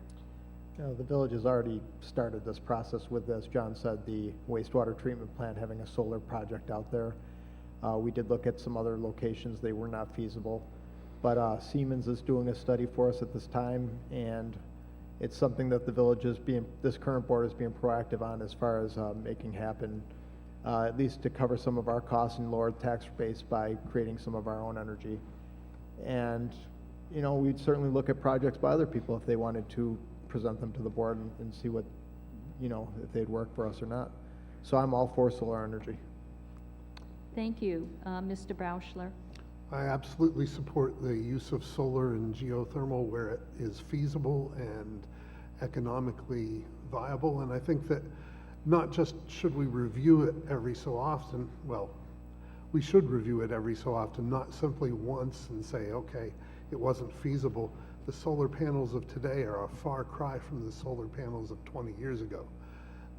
The village has already started this process with, as John said, the wastewater treatment plant having a solar project out there. We did look at some other locations. They were not feasible. But Siemens is doing a study for us at this time, and it's something that the village is this current board is being proactive on as far as making happen, at least to cover some of our costs and lower the tax base by creating some of our own energy. And, we'd certainly look at projects by other people if they wanted to present them to the board and see what, if they'd work for us or not. So I'm all for solar energy. Thank you. Mr. Bauschler? I absolutely support the use of solar and geothermal where it is feasible and economically viable. And I think that not just should we review it every so often, well, we should review it every so often, not simply once and say, okay, it wasn't feasible. The solar panels of today are a far cry from the solar panels of 20 years ago.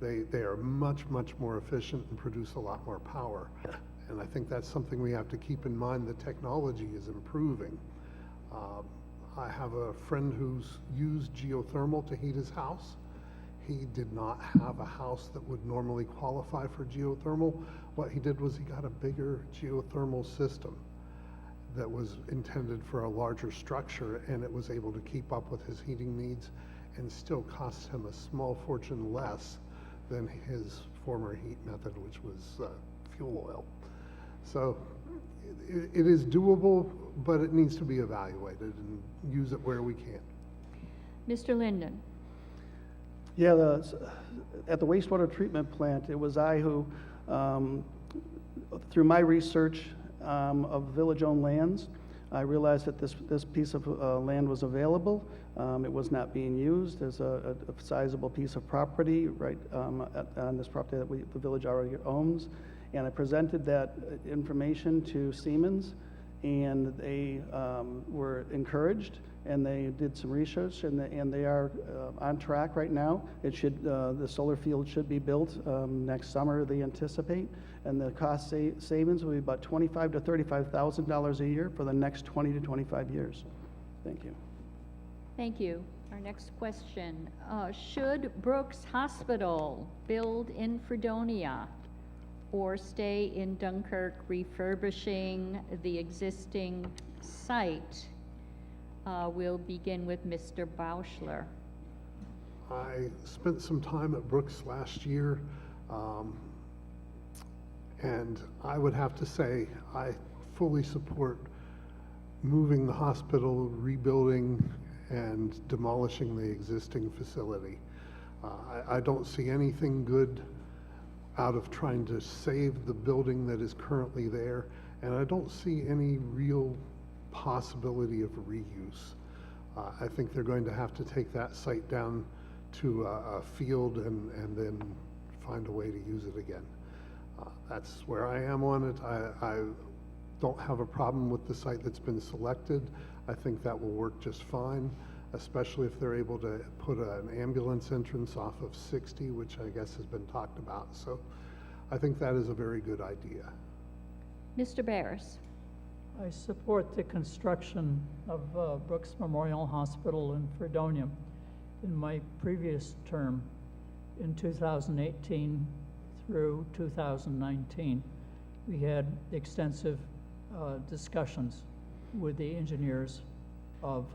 They are much, much more efficient and produce a lot more power. And I think that's something we have to keep in mind. The technology is improving. I have a friend who's used geothermal to heat his house. He did not have a house that would normally qualify for geothermal. What he did was he got a bigger geothermal system that was intended for a larger structure, and it was able to keep up with his heating needs and still cost him a small fortune less than his former heat method, which was fuel oil. So it is doable, but it needs to be evaluated and use it where we can. Mr. Linden? Yeah, at the wastewater treatment plant, it was I who, through my research of village-owned lands, I realized that this piece of land was available. It was not being used. There's a sizable piece of property right on this property that the village already owns. And I presented that information to Siemens, and they were encouraged, and they did some research, and they are on track right now. It should the solar field should be built next summer, they anticipate, and the cost savings will be about $25,000 to $35,000 a year for the next 20 to 25 years. Thank you. Thank you. Our next question. Should Brooks Hospital build in Fredonia or stay in Dunkirk refurbishing the existing site? We'll begin with Mr. Bauschler. I spent some time at Brooks last year, and I would have to say I fully support moving the hospital, rebuilding, and demolishing the existing facility. I don't see anything good out of trying to save the building that is currently there, and I don't see any real possibility of reuse. I think they're going to have to take that site down to a field and then find a way to use it again. That's where I am on it. I don't have a problem with the site that's been selected. I think that will work just fine, especially if they're able to put an ambulance entrance off of 60, which I guess has been talked about. So I think that is a very good idea. Mr. Barris? I support the construction of Brooks Memorial Hospital in Fredonia. In my previous term, in 2018 through 2019, we had extensive discussions with the engineers of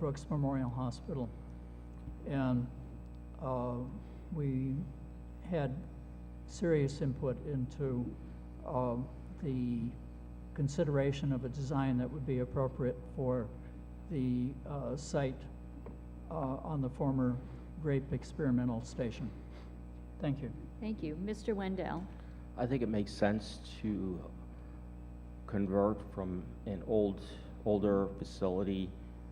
Brooks Memorial Hospital. And we had serious input into the consideration of a design that would be appropriate for the site on the former grape experimental station. Thank you. Thank you. Mr. Wendell? I think it makes sense to convert from an older facility,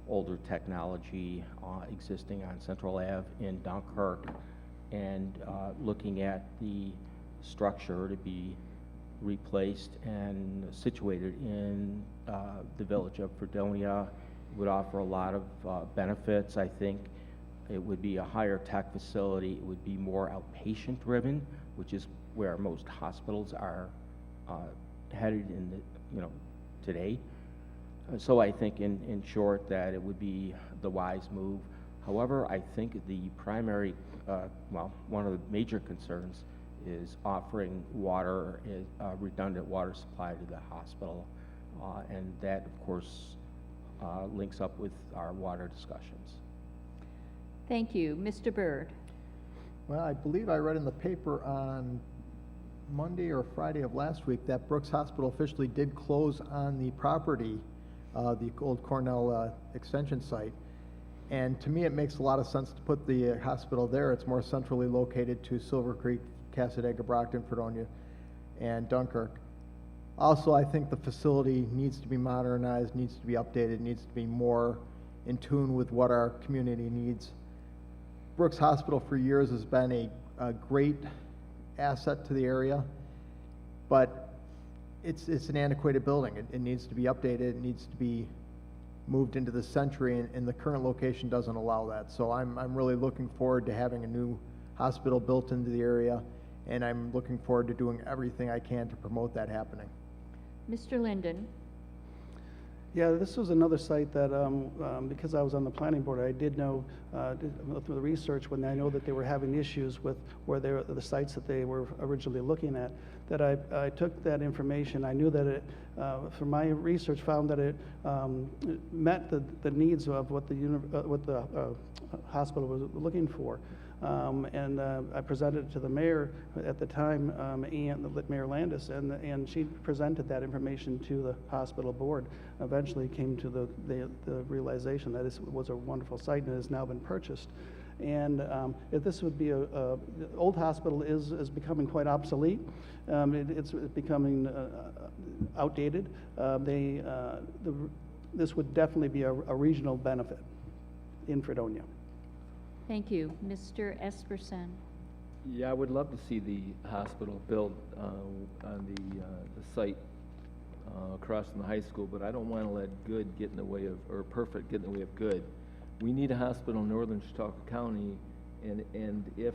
older technology existing on Central Ave in Dunkirk, and looking at the structure to be replaced and situated in the village of Fredonia. It would offer a lot of benefits. I think it would be a higher tech facility. It would be more outpatient driven, which is where most hospitals are headed in the, today. So I think in short that it would be the wise move. However, I think the primary, one of the major concerns is offering water, redundant water supply to the hospital. And that, of course, links up with our water discussions. Thank you. Mr. Byrd? Well, I believe I read in the paper on Monday or Friday of last week that Brooks Hospital officially did close on the property, the old Cornell extension site. And to me, it makes a lot of sense to put the hospital there. It's more centrally located to Silver Creek, Cassadaga, Brockton, Fredonia, and Dunkirk. Also, I think the facility needs to be modernized, needs to be updated, needs to be more in tune with what our community needs. Brooks Hospital for years has been a great asset to the area, but it's an antiquated building. It needs to be updated, it needs to be moved into the century, and the current location doesn't allow that. So I'm really looking forward to having a new hospital built into the area, and I'm looking forward to doing everything I can to promote that happening. Mr. Linden? Yeah, this was another site that, because I was on the planning board, I did know through the research when I know that they were having issues with where they were, the sites that they were originally looking at, that I took that information. I knew that it, from my research, found that it met the needs of what the hospital was looking for. And I presented it to the mayor at the time, and Mayor Landis, and she presented that information to the hospital board. Eventually came to the realization that it was a wonderful site and it has now been purchased. And if this would be the old hospital is becoming quite obsolete. It's becoming outdated. This would definitely be a regional benefit in Fredonia. Thank you. Mr. Esperson? Yeah, I would love to see the hospital built on the site across from the high school, but I don't want to let good get in the way of, or perfect get in the way of good. We need a hospital in northern Chautauqua County, and if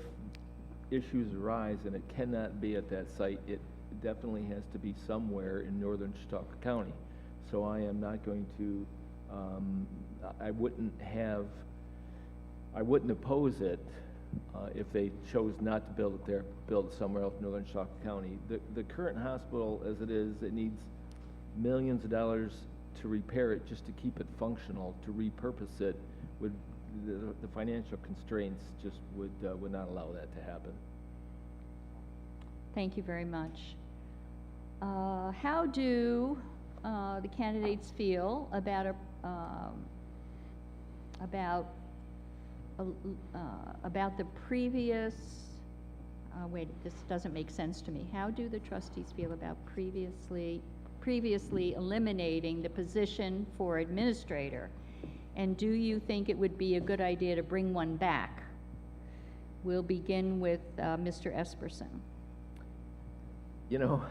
issues arise and it cannot be at that site, it definitely has to be somewhere in northern Chautauqua County. So I am not going to, I wouldn't oppose it if they chose not to build it there, build it somewhere else in northern Chautauqua County. The current hospital as it is, it needs millions of dollars to repair it just to keep it functional. To repurpose it, would the financial constraints just would not allow that to happen. Thank you very much. How do the candidates feel about the previous, wait, this doesn't make sense to me. How do the trustees feel about previously eliminating the position for administrator? And do you think it would be a good idea to bring one back? We'll begin with Mr. Esperson. You know,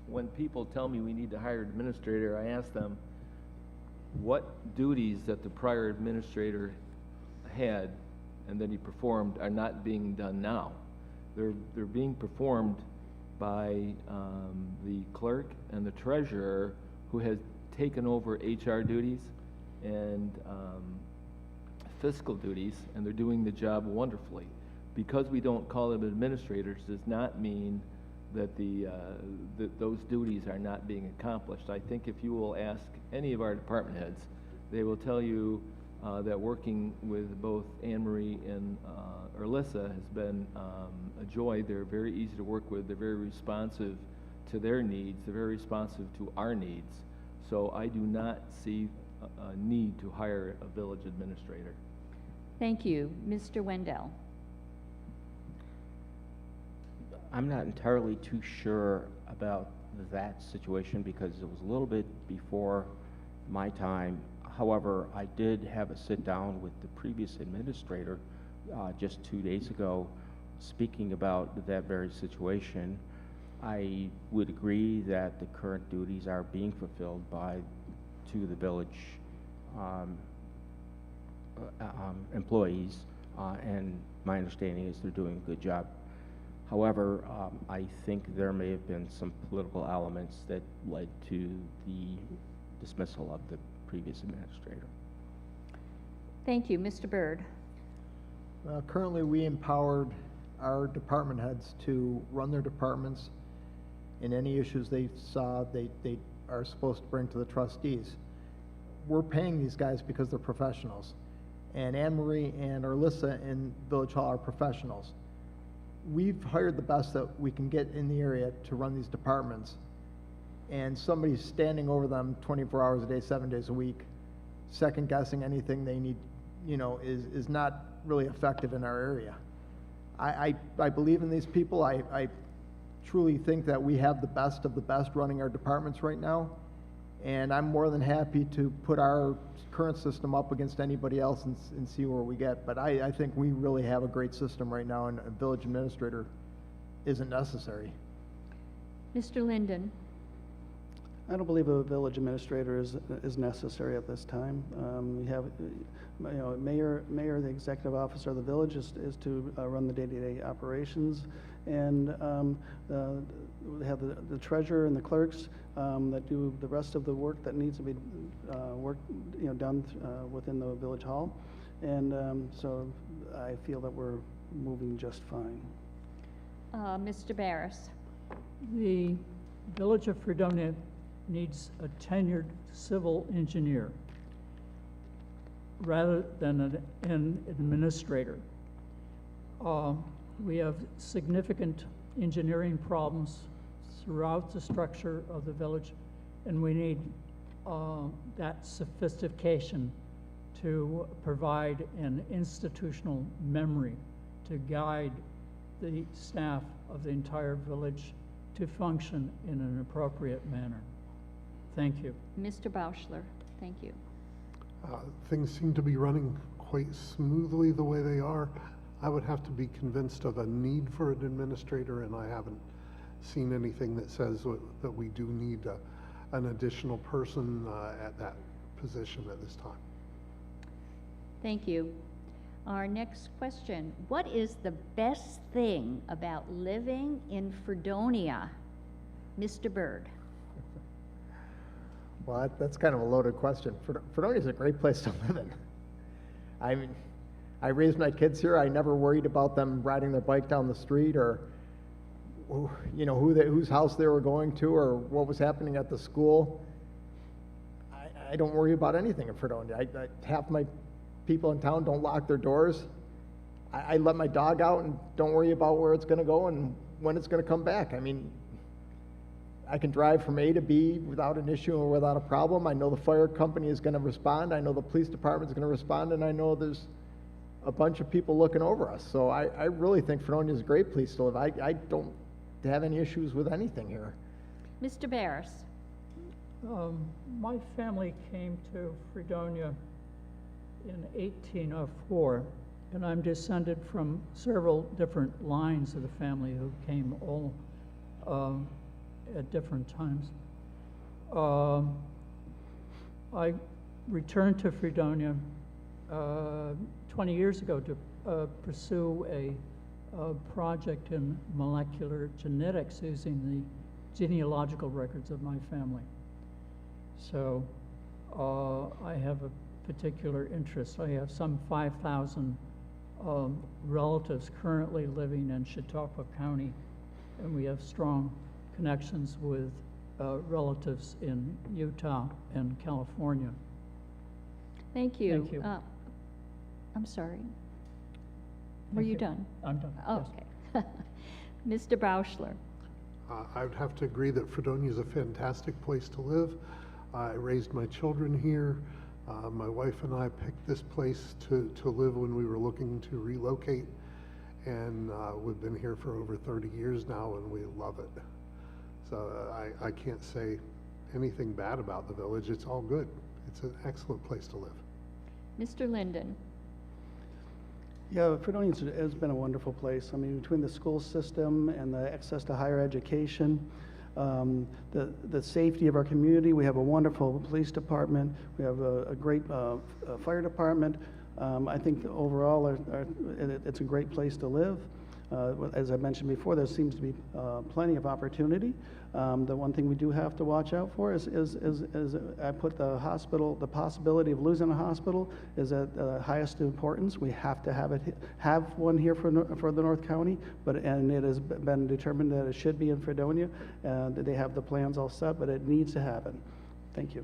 when people tell me we need to hire an administrator, I ask them what duties that the prior administrator had and that he performed are not being done now. They're being performed by the clerk and the treasurer who has taken over HR duties and fiscal duties, and they're doing the job wonderfully. Because we don't call them administrators does not mean that that those duties are not being accomplished. I think if you will ask any of our department heads, they will tell you that working with both Anne Marie and Erlissa has been a joy. They're very easy to work with. They're very responsive to their needs. They're very responsive to our needs. So I do not see a need to hire a village administrator. Thank you. Mr. Wendell. I'm not entirely too sure about that situation because it was a little bit before my time. However, I did have a sit down with the previous administrator just 2 days ago speaking about that very situation. I would agree that the current duties are being fulfilled by two of the village employees, and my understanding is they're doing a good job. However, I think there may have been some political elements that led to the dismissal of the previous administrator. Thank you. Mr. Byrd. Currently, we empowered our department heads to run their departments, and any issues they saw, they are supposed to bring to the trustees. We're paying these guys because they're professionals, and Anne Marie and Erlissa in Village Hall are professionals. We've hired the best that we can get in the area to run these departments, and somebody's standing over them 24 hours a day, 7 days a week, second guessing anything they need, is not really effective in our area. I believe in these people. I truly think that we have the best of the best running our departments right now, and I'm more than happy to put our current system up against anybody else and see where we get. But I think we really have a great system right now, and a village administrator isn't necessary. Mr. Linden. I don't believe a village administrator is necessary at this time. We have, mayor, the executive officer of the village is to run the day-to-day operations, and we have the treasurer and the clerks that do the rest of the work that needs to be done within the village hall, and so I feel that we're moving just fine. Mr. Barris. The village of Fredonia needs a tenured civil engineer rather than an administrator. We have significant engineering problems throughout the structure of the village, and we need that sophistication to provide an institutional memory to guide the staff of the entire village to function in an appropriate manner. Thank you. Mr. Bauschler. Thank you. Things seem to be running quite smoothly the way they are. I would have to be convinced of a need for an administrator, and I haven't seen anything that says that we do need an additional person at that position at this time. Thank you. Our next question. What is the best thing about living in Fredonia? Mr. Byrd. Well, that's kind of a loaded question. Fredonia is a great place to live in. I mean, I raised my kids here. I never worried about them riding their bike down the street, or whose house they were going to, or what was happening at the school. I don't worry about anything in Fredonia. Half my people in town don't lock their doors. I let my dog out and don't worry about where it's going to go and when it's going to come back. I mean, I can drive from A to B without an issue or without a problem. I know the fire company is going to respond. I know the police department is going to respond, and I know there's a bunch of people looking over us. So I really think Fredonia is a great place to live. I don't have any issues with anything here. Mr. Barris. My family came to Fredonia in 1804, and I'm descended from several different lines of the family who came all at different times. I returned to Fredonia 20 years ago to pursue a project in molecular genetics using the genealogical records of my family. So I have a particular interest. I have some 5,000 relatives currently living in Chautauqua County, and we have strong connections with relatives in Utah and California. Thank you. Thank you. I'm sorry. Were Thank you you. done? I'm done. Oh, Yes. okay. Mr. Bauschler. I would have to agree that Fredonia is a fantastic place to live. I raised my children here. My wife and I picked this place to live when we were looking to relocate, and we've been here for over 30 years now, and we love it. So I can't say anything bad about the village. It's all good. It's an excellent place to live. Mr. Linden. Yeah, Fredonia has been a wonderful place. I mean, between the school system and the access to higher education, the safety of our community, we have a wonderful police department, we have a great fire department. I think overall it's a great place to live. As I mentioned before, there seems to be plenty of opportunity. The one thing we do have to watch out for is I put the hospital, the possibility of losing a hospital is at the highest importance. We have to have one here for the North County, and it has been determined that it should be in Fredonia. That they have the plans all set, but it needs to happen. Thank you.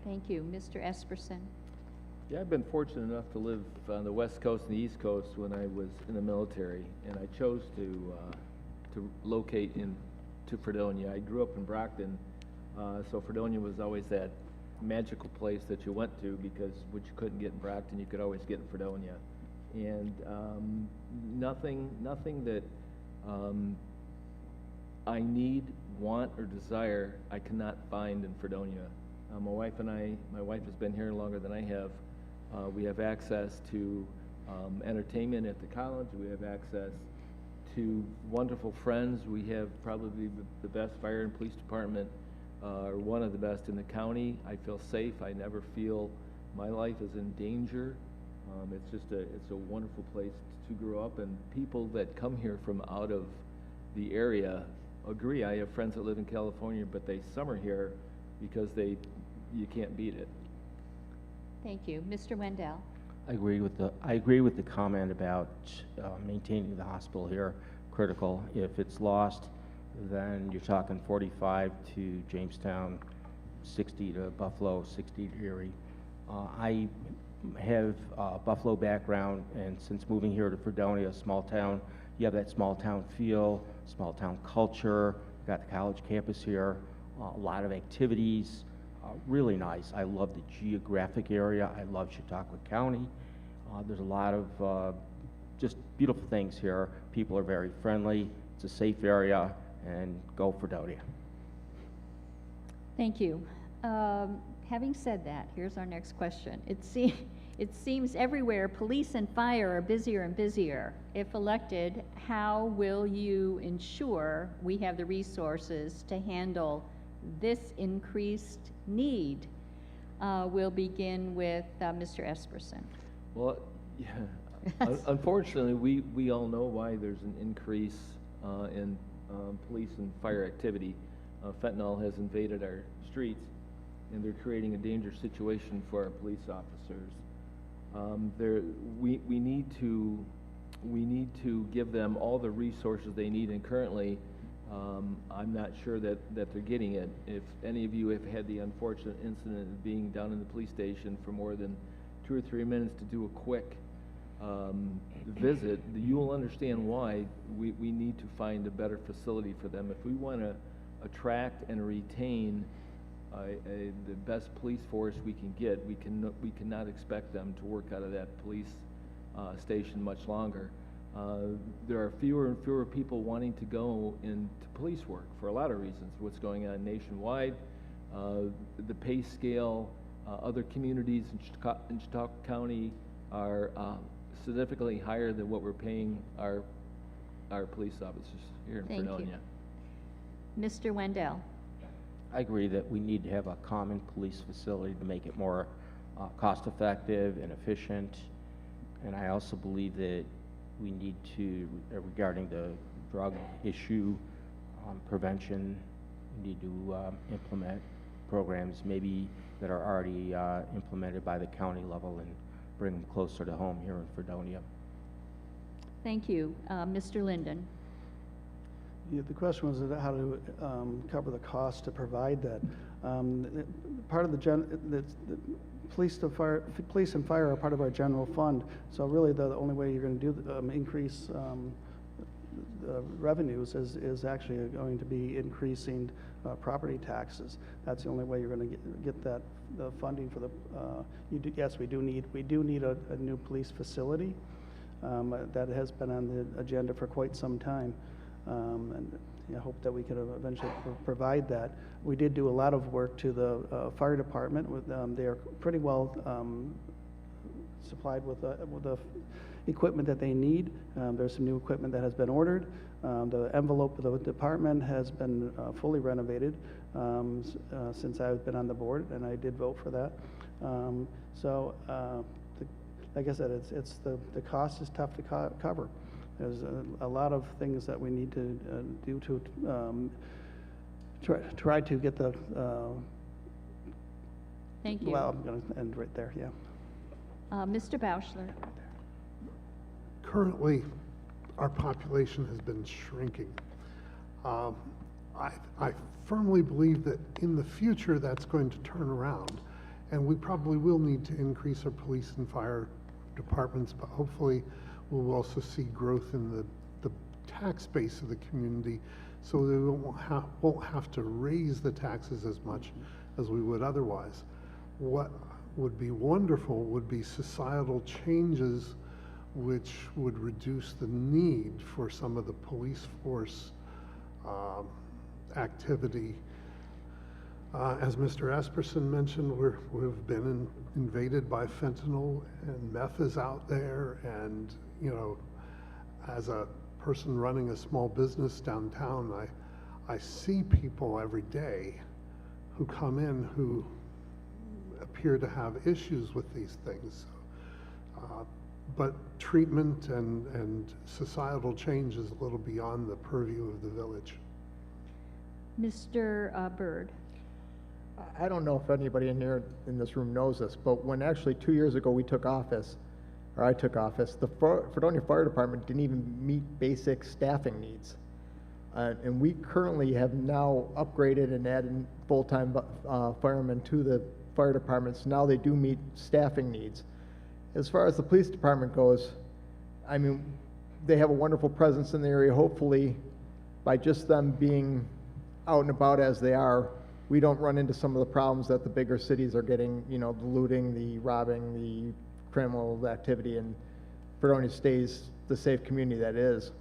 Thank you. Mr. Esperson. Yeah, I've been fortunate enough to live on the West Coast and the East Coast when I was in the military, and I chose to locate to Fredonia. I grew up in Brockton, so Fredonia was always that magical place that you went to because what you couldn't get in Brockton, you could always get in Fredonia. And nothing that I need, want, or desire, I cannot find in Fredonia. My wife has been here longer than I have. We have access to entertainment at the college. We have access to wonderful friends. We have probably the best fire and police department, or one of the best in the county. I feel safe. I never feel my life is in danger. It's a wonderful place to grow up, and people that come here from out of the area agree. I have friends that live in California, but they summer here because you can't beat it. Thank you. Mr. Wendell. I agree with the comment about maintaining the hospital here, critical. If it's lost, then you're talking 45 to Jamestown, 60 to Buffalo, 60 to Erie. I have a Buffalo background, and since moving here to Fredonia, a small town, you have that small town feel, small town culture. You've got the college campus here, a lot of activities. Really nice. I love the geographic area. I love Chautauqua County. There's a lot of just beautiful things here. People are very friendly. It's a safe area, and go Fredonia. Thank you. Having said that, here's our next question. It seems everywhere police and fire are busier and busier. If elected, how will you ensure we have the resources to handle this increased need? We'll begin with Mr. Esperson. Well, yeah. Unfortunately, we all know why there's an increase in police and fire activity. Fentanyl has invaded our streets, and they're creating a dangerous situation for our police officers. We need to give them all the resources they need, and currently, I'm not sure that they're getting it. If any of you have had the unfortunate incident of being down in the police station for more than 2 or 3 minutes to do a quick visit, you will understand why we need to find a better facility for them. If we want to attract and retain the best police force we can get, we cannot expect them to work out of that police station much longer. There are fewer and fewer people wanting to go into police work for a lot of reasons. What's going on nationwide, the pay scale, other communities in Chautauqua County are significantly higher than what we're paying our police officers here in Thank you. Fredonia. Mr. Linden. Mr. Esperson. Thank you. Thank you. Mr. Wendell? I agree that we need to have a common police facility to make it more cost-effective and efficient. And I also believe that we need to, regarding the drug issue, prevention, we need to implement programs maybe that are already implemented by the county level and bring them closer to home here in Fredonia. Thank you. Mr. Linden? Yeah, the question was how to cover the cost to provide that. Part of the police and fire are part of our general fund, so really the only way you're going to do increase revenues is actually going to be increasing property taxes. That's the only way you're going to get that the funding for the. Yes, we do need a new police facility. That has been on the agenda for quite some time. And I hope that we can eventually provide that. We did do a lot of work to the fire department. They are pretty well supplied with the equipment that they need. There's some new equipment that has been ordered. The envelope of the department has been fully renovated since I've been on the board, and I did vote for that. Like I said, it's the cost is tough to cover. There's a lot of things that we need to do to try to get the. Thank you. Well, I'm going to end right there. Yeah. Mr. Bauschler? Currently, our population has been shrinking. I firmly believe that in the future that's going to turn around, and we probably will need to increase our police and fire departments, but hopefully we'll also see growth in the tax base of the community, so they won't have to raise the taxes as much as we would otherwise. What would be wonderful would be societal changes which would reduce the need for some of the police force activity. As Mr. Esperson mentioned, we've been invaded by fentanyl, and meth is out there, and you know, as a person running a small business downtown, I see people every day who come in who appear to have issues with these things. But treatment and societal change is a little beyond the purview of the village. Mr. Byrd? I don't know if anybody in here in this room knows this, but when actually 2 years ago we took office, or I took office, the Fredonia Fire Department didn't even meet basic staffing needs. And we currently have now upgraded and added full-time firemen to the fire departments. Now they do meet staffing needs. As far as the police department goes, I mean, they have a wonderful presence in the area. Hopefully, by just them being out and about as they are, we don't run into some of the problems that the bigger cities are getting, you know, the looting, the robbing, the criminal activity, and Fredonia stays the safe community that it is.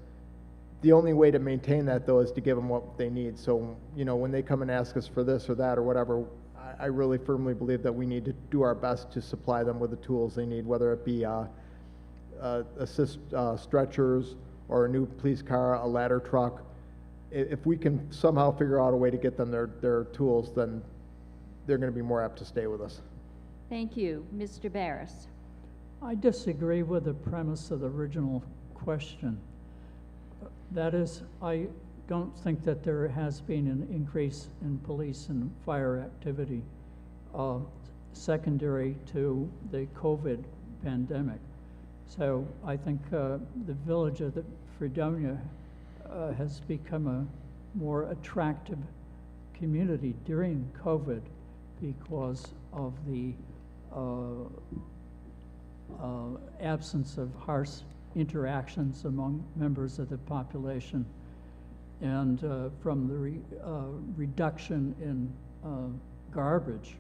The only way to maintain that, though, is to give them what they need. So, you know, when they come and ask us for this or that or whatever, I really firmly believe that we need to do our best to supply them with the tools they need, whether it be stretchers or a new police car, a ladder truck. If we can somehow figure out a way to get them their tools, then they're going to be more apt to stay with us. Thank you. Mr. Barris? I disagree with the premise of the original question. That is, I don't think that there has been an increase in police and fire activity secondary to the COVID pandemic. So I think the village of the Fredonia has become a more attractive community during COVID because of the absence of harsh interactions among members of the population, and from the reduction in garbage,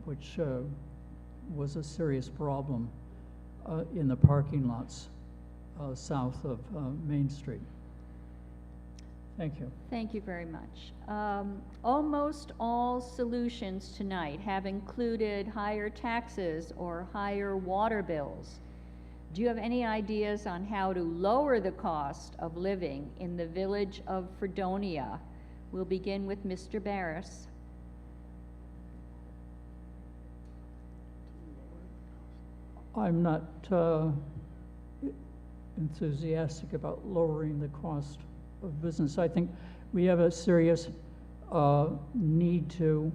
which was a serious problem in the parking lots south of Main Street. Thank you. Thank you very much. Almost all solutions tonight have included higher taxes or higher water bills. Do you have any ideas on how to lower the cost of living in the village of Fredonia? We'll begin with Mr. Barris. I'm not enthusiastic about lowering the cost of business. I think we have a serious need to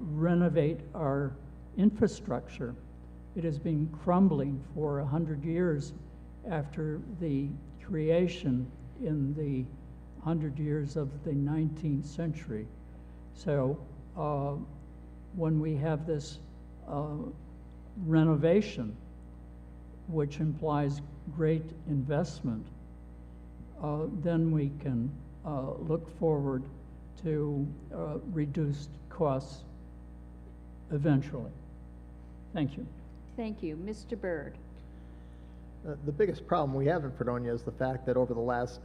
renovate our infrastructure. It has been crumbling for 100 years after the creation in the 100 years of the 19th century. So when we have this renovation, which implies great investment, then we can look forward to reduced costs eventually. Thank you. Thank you. Mr. Byrd. The biggest problem we have in Fredonia is the fact that over the last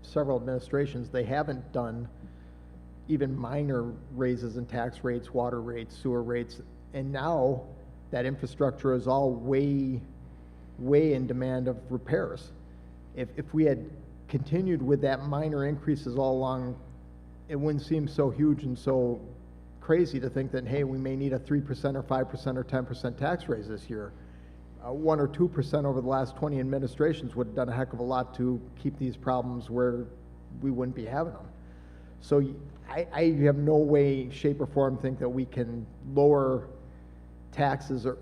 several administrations, they haven't done even minor raises in tax rates, water rates, sewer rates, and now that infrastructure is all way in demand of repairs. If we had continued with that minor increases all along, it wouldn't seem so huge and so crazy to think that, hey, we may need a 3% or 5% or 10% tax raise this year. 1 or 2% over the last 20 administrations would have done a heck of a lot to keep these problems where we wouldn't be having them. So I have no way, shape, or form think that we can lower taxes. Or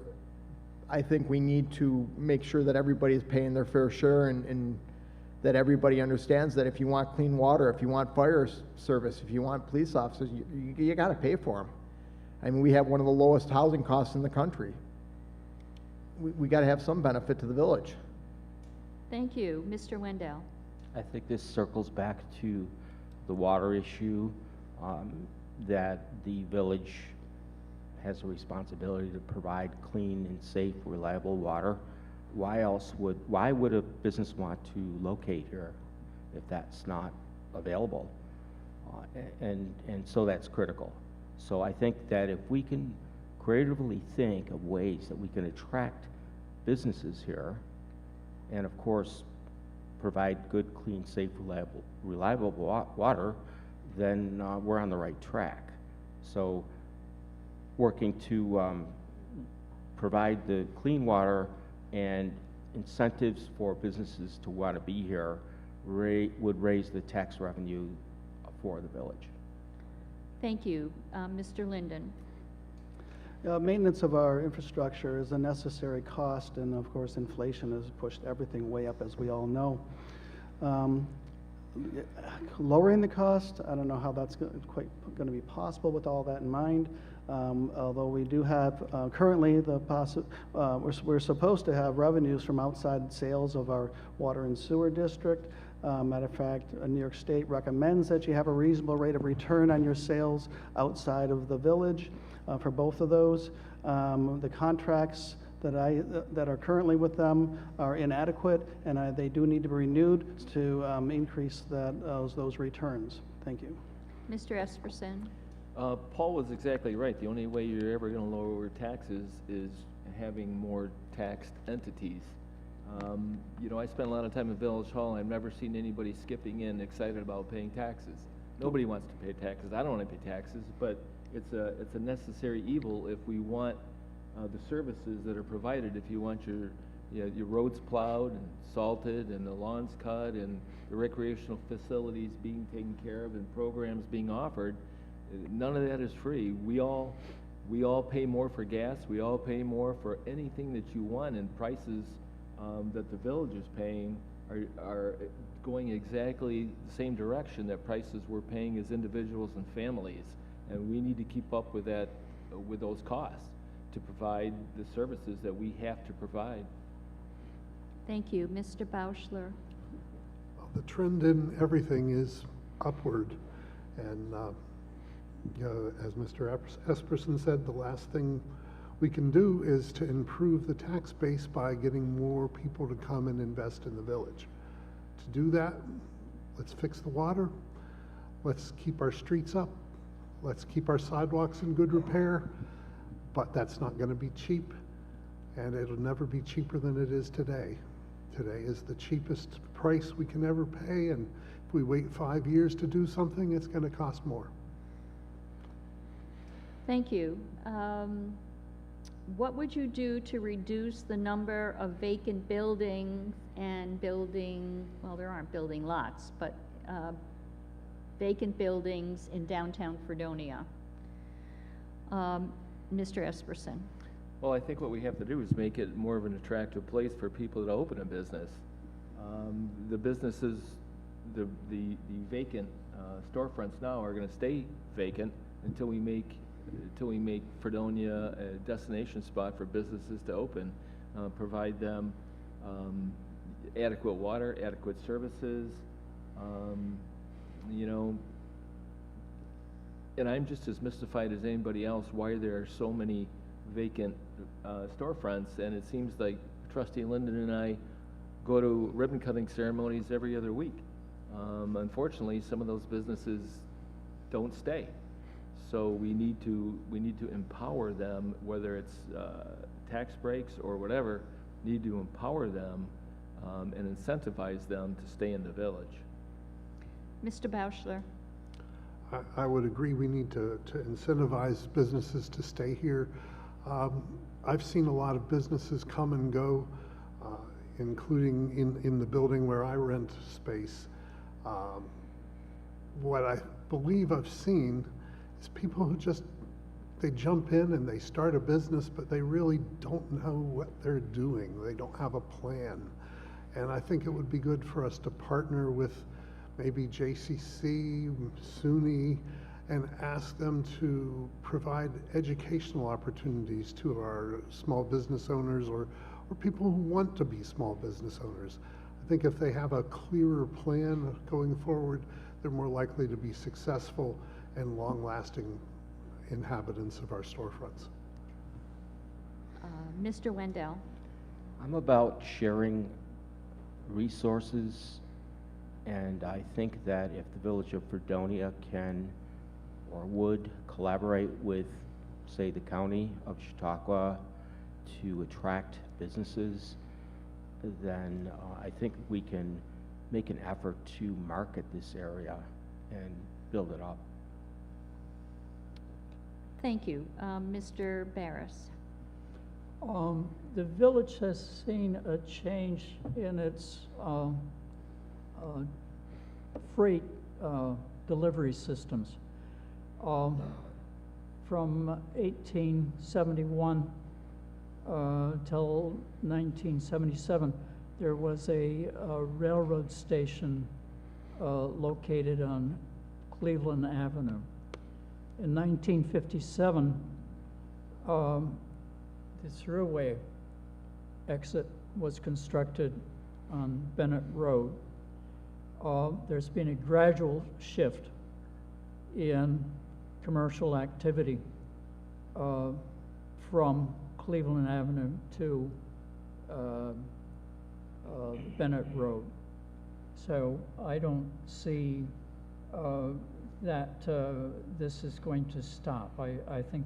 I think we need to make sure that everybody is paying their fair share, and that everybody understands that if you want clean water, if you want fire service, if you want police officers, you got to pay for them. I mean, we have one of the lowest housing costs in the country. We got to have some benefit to the village. Thank you. Mr. Wendell. I think this circles back to the water issue, that the village has a responsibility to provide clean and safe, reliable water. Why would a business want to locate here if that's not available? And so that's critical. So I think that if we can creatively think of ways that we can attract businesses here, and of course provide good, clean, safe, reliable water, then we're on the right track. So working to provide the clean water and incentives for businesses to want to be here would raise the tax revenue for the village. Thank you. Mr. Linden. Maintenance of our infrastructure is a necessary cost, and of course inflation has pushed everything way up, as we all know. Lowering the cost, I don't know how that's quite going to be possible with all that in mind. Although we do have currently we're supposed to have revenues from outside sales of our water and sewer district. Matter of fact, New York State recommends that you have a reasonable rate of return on your sales outside of the village for both of those. The contracts that are currently with them are inadequate, and they do need to be renewed to increase those returns. Thank you. Mr. Esperson. Paul was exactly right. The only way you're ever going to lower taxes is having more taxed entities. You know, I spent a lot of time in Village Hall. I've never seen anybody skipping in excited about paying taxes. Nobody wants to pay taxes. I don't want to pay taxes, but it's a necessary evil if we want the services that are provided. If you want your roads plowed and salted and the lawns cut and the recreational facilities being taken care of and programs being offered, none of that is free. We all pay more for gas. We all pay more for anything that you want, and prices that the village is paying are going exactly the same direction that prices we're paying as individuals and families, and we need to keep up with that, with those costs, to provide the services that we have to provide. Thank you. Mr. Bauschler. Well, the trend in everything is upward, and as Mr. Esperson said, the last thing we can do is to improve the tax base by getting more people to come and invest in the village. To do that, let's fix the water, let's keep our streets up, let's keep our sidewalks in good repair, but that's not going to be cheap. and it'll never be cheaper than it is today. Today is the cheapest price we can ever pay, and if we wait 5 years to do something, it's going to cost more. Thank you. What would you do to reduce the number of vacant buildings and well, there aren't building lots, but vacant buildings in downtown Fredonia? Mr. Esperson. Well, I think what we have to do is make it more of an attractive place for people to open a business. The businesses, the vacant storefronts now are going to stay vacant until we make Fredonia a destination spot for businesses to open, provide them adequate water, adequate services, you know. And I'm just as mystified as anybody else why there are so many vacant storefronts, and it seems like Trustee Linden and I go to ribbon cutting ceremonies every other week. Unfortunately, some of those businesses don't stay. So we need to empower them, whether it's tax breaks or whatever, need to empower them and incentivize them to stay in the village. Mr. Bauschler. I would agree we need to incentivize businesses to stay here. I've seen a lot of businesses come and go, including in the building where I rent space. What I believe I've seen is people who they jump in and they start a business, but they really don't know what they're doing. They don't have a plan. And I think it would be good for us to partner with maybe JCC, SUNY, and ask them to provide educational opportunities to our small business owners or people who want to be small business owners. I think if they have a clearer plan going forward, they're more likely to be successful and long-lasting inhabitants of our storefronts. Mr. Wendell. I'm about sharing resources, and I think that if the village of Fredonia can or would collaborate with, say, the county of Chautauqua to attract businesses, then I think we can make an effort to market this area and build it up. Thank you. Mr. Barris. The village has seen a change in its freight delivery systems. From 1871 till 1977, there was a railroad station located on Cleveland Avenue. In 1957, the throughway exit was constructed on Bennett Road. There's been a gradual shift in commercial activity from Cleveland Avenue to Bennett Road. So I don't see that this is going to stop. I think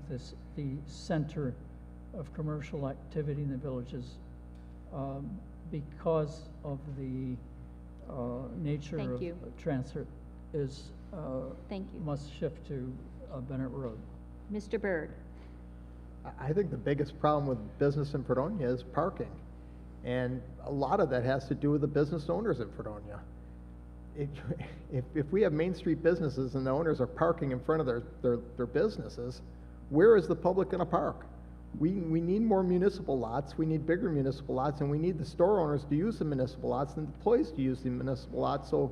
the center of commercial activity in the village is, because of the nature Thank of you. transit, is Thank you. must shift to Bennett Road. Mr. Byrd. I think the biggest problem with business in Fredonia is parking. And a lot of that has to do with the business owners in Fredonia. If we have Main Street businesses and the owners are parking in front of their businesses, where is the public going to park? We need more municipal lots, we need bigger municipal lots, and we need the store owners to use the municipal lots and the employees to use the municipal lots so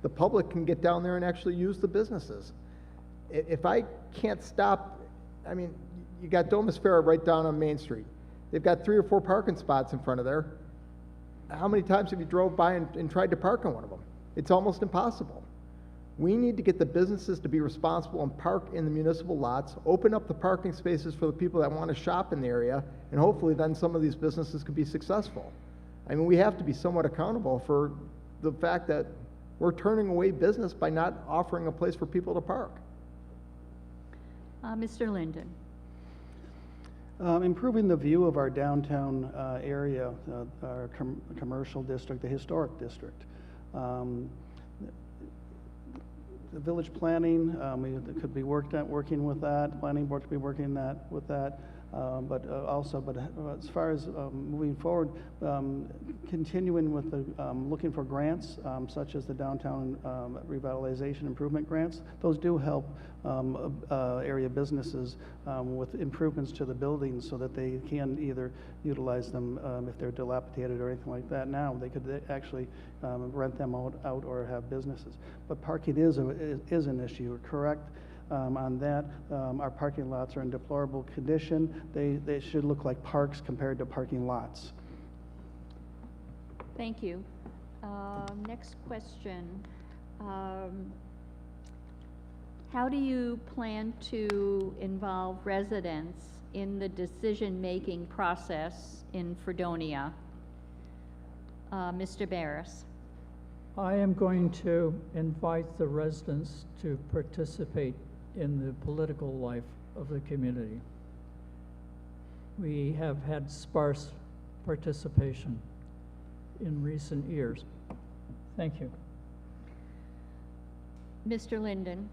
the public can get down there and actually use the businesses. If I can't stop, I mean, you got Domus Fair right down on Main Street. They've got 3 or 4 parking spots in front of there. How many times have you drove by and tried to park on one of them? It's almost impossible. We need to get the businesses to be responsible and park in the municipal lots, open up the parking spaces for the people that want to shop in the area, and hopefully then some of these businesses could be successful. I mean, we have to be somewhat accountable for the fact that we're turning away business by not offering a place for people to park. Mr. Linden. Improving the view of our downtown area, our commercial district, the historic district. The village planning, we could be working with that. Planning board could be working with that. But as far as moving forward, continuing with the looking for grants such as the downtown revitalization improvement grants. Those do help area businesses with improvements to the buildings so that they can either utilize them if they're dilapidated or anything like that. Now they could actually rent them out or have businesses. But parking is an issue, correct? On that, our parking lots are in deplorable condition. They should look like parks compared to parking lots. Thank you. Next question. How do you plan to involve residents in the decision-making process in Fredonia? Mr. Barris. I am going to invite the residents to participate in the political life of the community. We have had sparse participation in recent years. Thank you. Mr. Linden.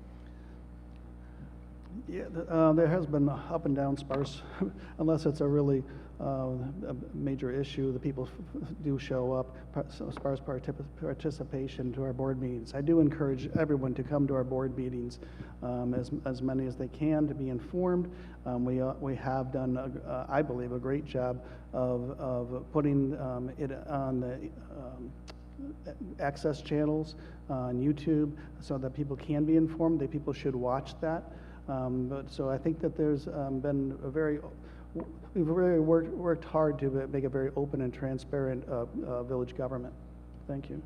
Yeah, there has been up and down sparse, unless it's a really a major issue. The people do show up, so sparse participation to our board meetings. I do encourage everyone to come to our board meetings, as many as they can, to be informed. We have done, I believe, a great job of putting it on the access channels on YouTube so that people can be informed. That people should watch that. So I think that there's been we've really worked hard to make a very open and transparent village government. Thank you.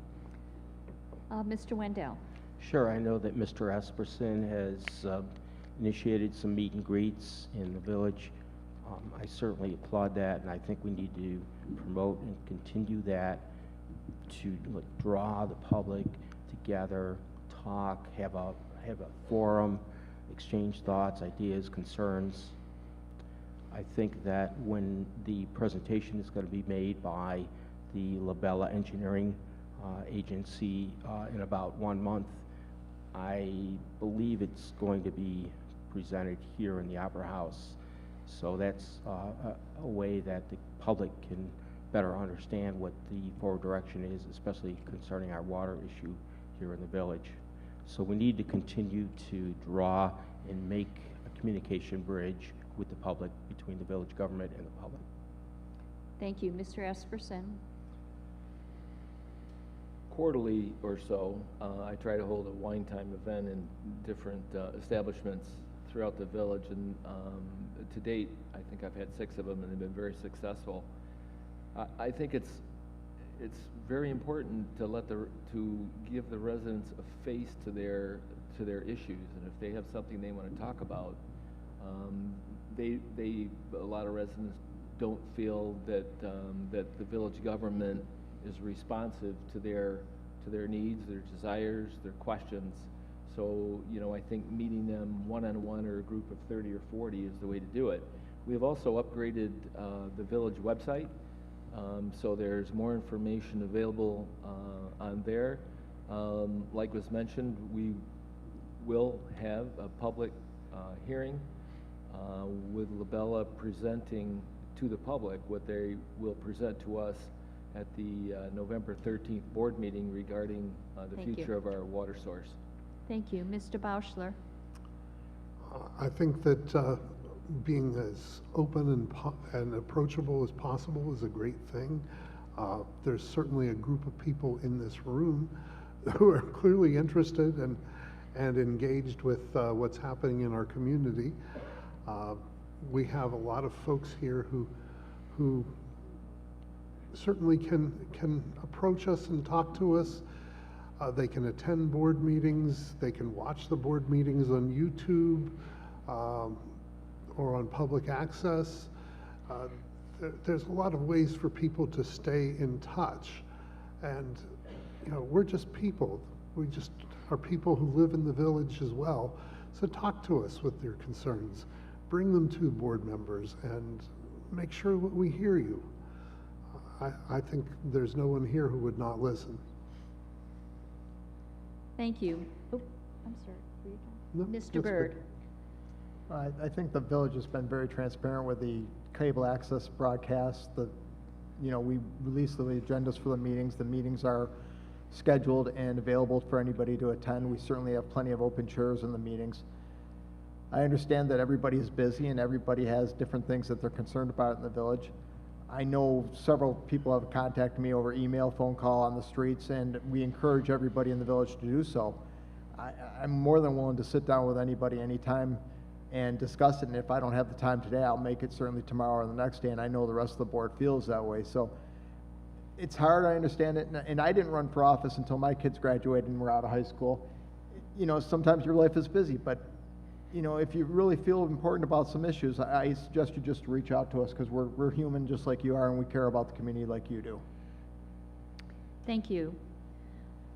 Mr. Wendell. Sure, I know that Mr. Esperson has initiated some meet and greets in the village. I certainly applaud that, and I think we need to promote and continue that to draw the public together, talk, have a forum, exchange thoughts, ideas, concerns. I think that when the presentation is going to be made by the Labella Engineering Agency in about 1 month, I believe it's going to be presented here in the Opera House. So that's a way that the public can better understand what the forward direction is, especially concerning our water issue here in the village. So we need to continue to draw and make a communication bridge with the public, between the village government and the public. Thank you. Mr. Esperson. Quarterly or so, I try to hold a wine time event in different establishments throughout the village, and to date, I think I've had 6 of them, and they've been very successful. I think it's very important to give the residents a face to their issues, and if they have something they want to talk about, a lot of residents don't feel that the village government is responsive to their needs, their desires, their questions. So, I think meeting them one-on-one or a group of 30 or 40 is the way to do it. We have also upgraded the village website, so there's more information available on there. Like was mentioned, we will have a public hearing with Labella presenting to the public what they will present to us at the November 13th board meeting regarding the future of our water source. Thank you. Mr. Bauschler. I think that being as open and approachable as possible is a great thing. There's certainly a group of people in this room who are clearly interested and engaged with what's happening in our community. We have a lot of folks here who certainly can approach us and talk to us. They can attend board meetings. They can watch the board meetings on YouTube or on public access. There's a lot of ways for people to stay in touch. And, we're just people. We just are people who live in the village as well. So talk to us with your concerns. bring them to board members and make sure that we hear you. I think there's no one here who would not listen. Thank you. Oh, I'm sorry. Were you No, done? that's Mr. good. Byrd. I think the village has been very transparent with the cable access broadcast. We release the agendas for the meetings. The meetings are scheduled and available for anybody to attend. We certainly have plenty of open chairs in the meetings. I understand that everybody is busy and everybody has different things that they're concerned about in the village. I know several people have contacted me over email, phone call, on the streets, and we encourage everybody in the village to do so. I'm more than willing to sit down with anybody anytime and discuss it, and if I don't have the time today, I'll make it certainly tomorrow or the next day, and I know the rest of the board feels that way. So it's hard, I understand it, and I didn't run for office until my kids graduated and were out of high school. Sometimes your life is busy, but if you really feel important about some issues, I suggest you just reach out to us, because we're human just like you are, and we care about the community like you do. Thank you.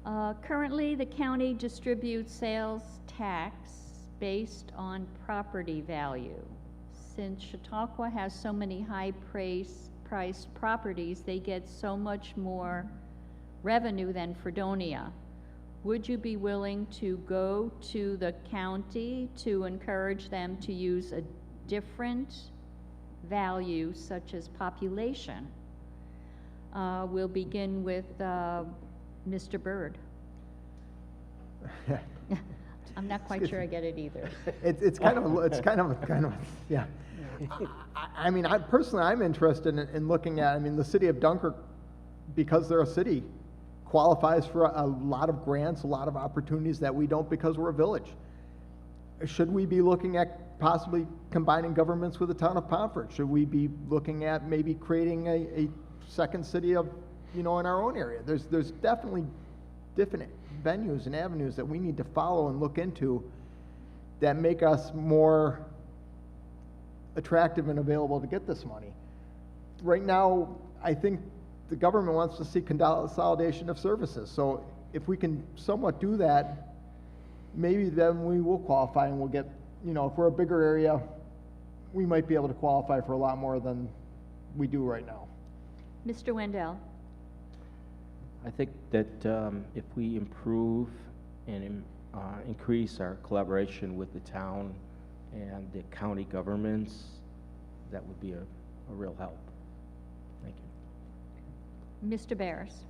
Currently, the county distributes sales tax based on property value. Since Chautauqua has so many high-priced properties, they get so much more revenue than Fredonia. Would you be willing to go to the county to encourage them to use a different value, such as population? We'll begin with Mr. Byrd. I'm not quite sure I get it either. It's kind of, yeah. I personally, I'm interested in looking at, the city of Dunkirk, because they're a city, qualifies for a lot of grants, a lot of opportunities that we don't because we're a village. Should we be looking at possibly combining governments with the town of Pomfret? Should we be looking at maybe creating a second city of, in our own area? There's definitely different venues and avenues that we need to follow and look into that make us more attractive and available to get this money. Right now, I think the government wants to see consolidation of services. So if we can somewhat do that, maybe then we will qualify and we'll get, if we're a bigger area, we might be able to qualify for a lot more than we do right now. Mr. Wendell. I think that if we improve and increase our collaboration with the town and the county governments, that would be a real help. Thank you. Mr. Barris.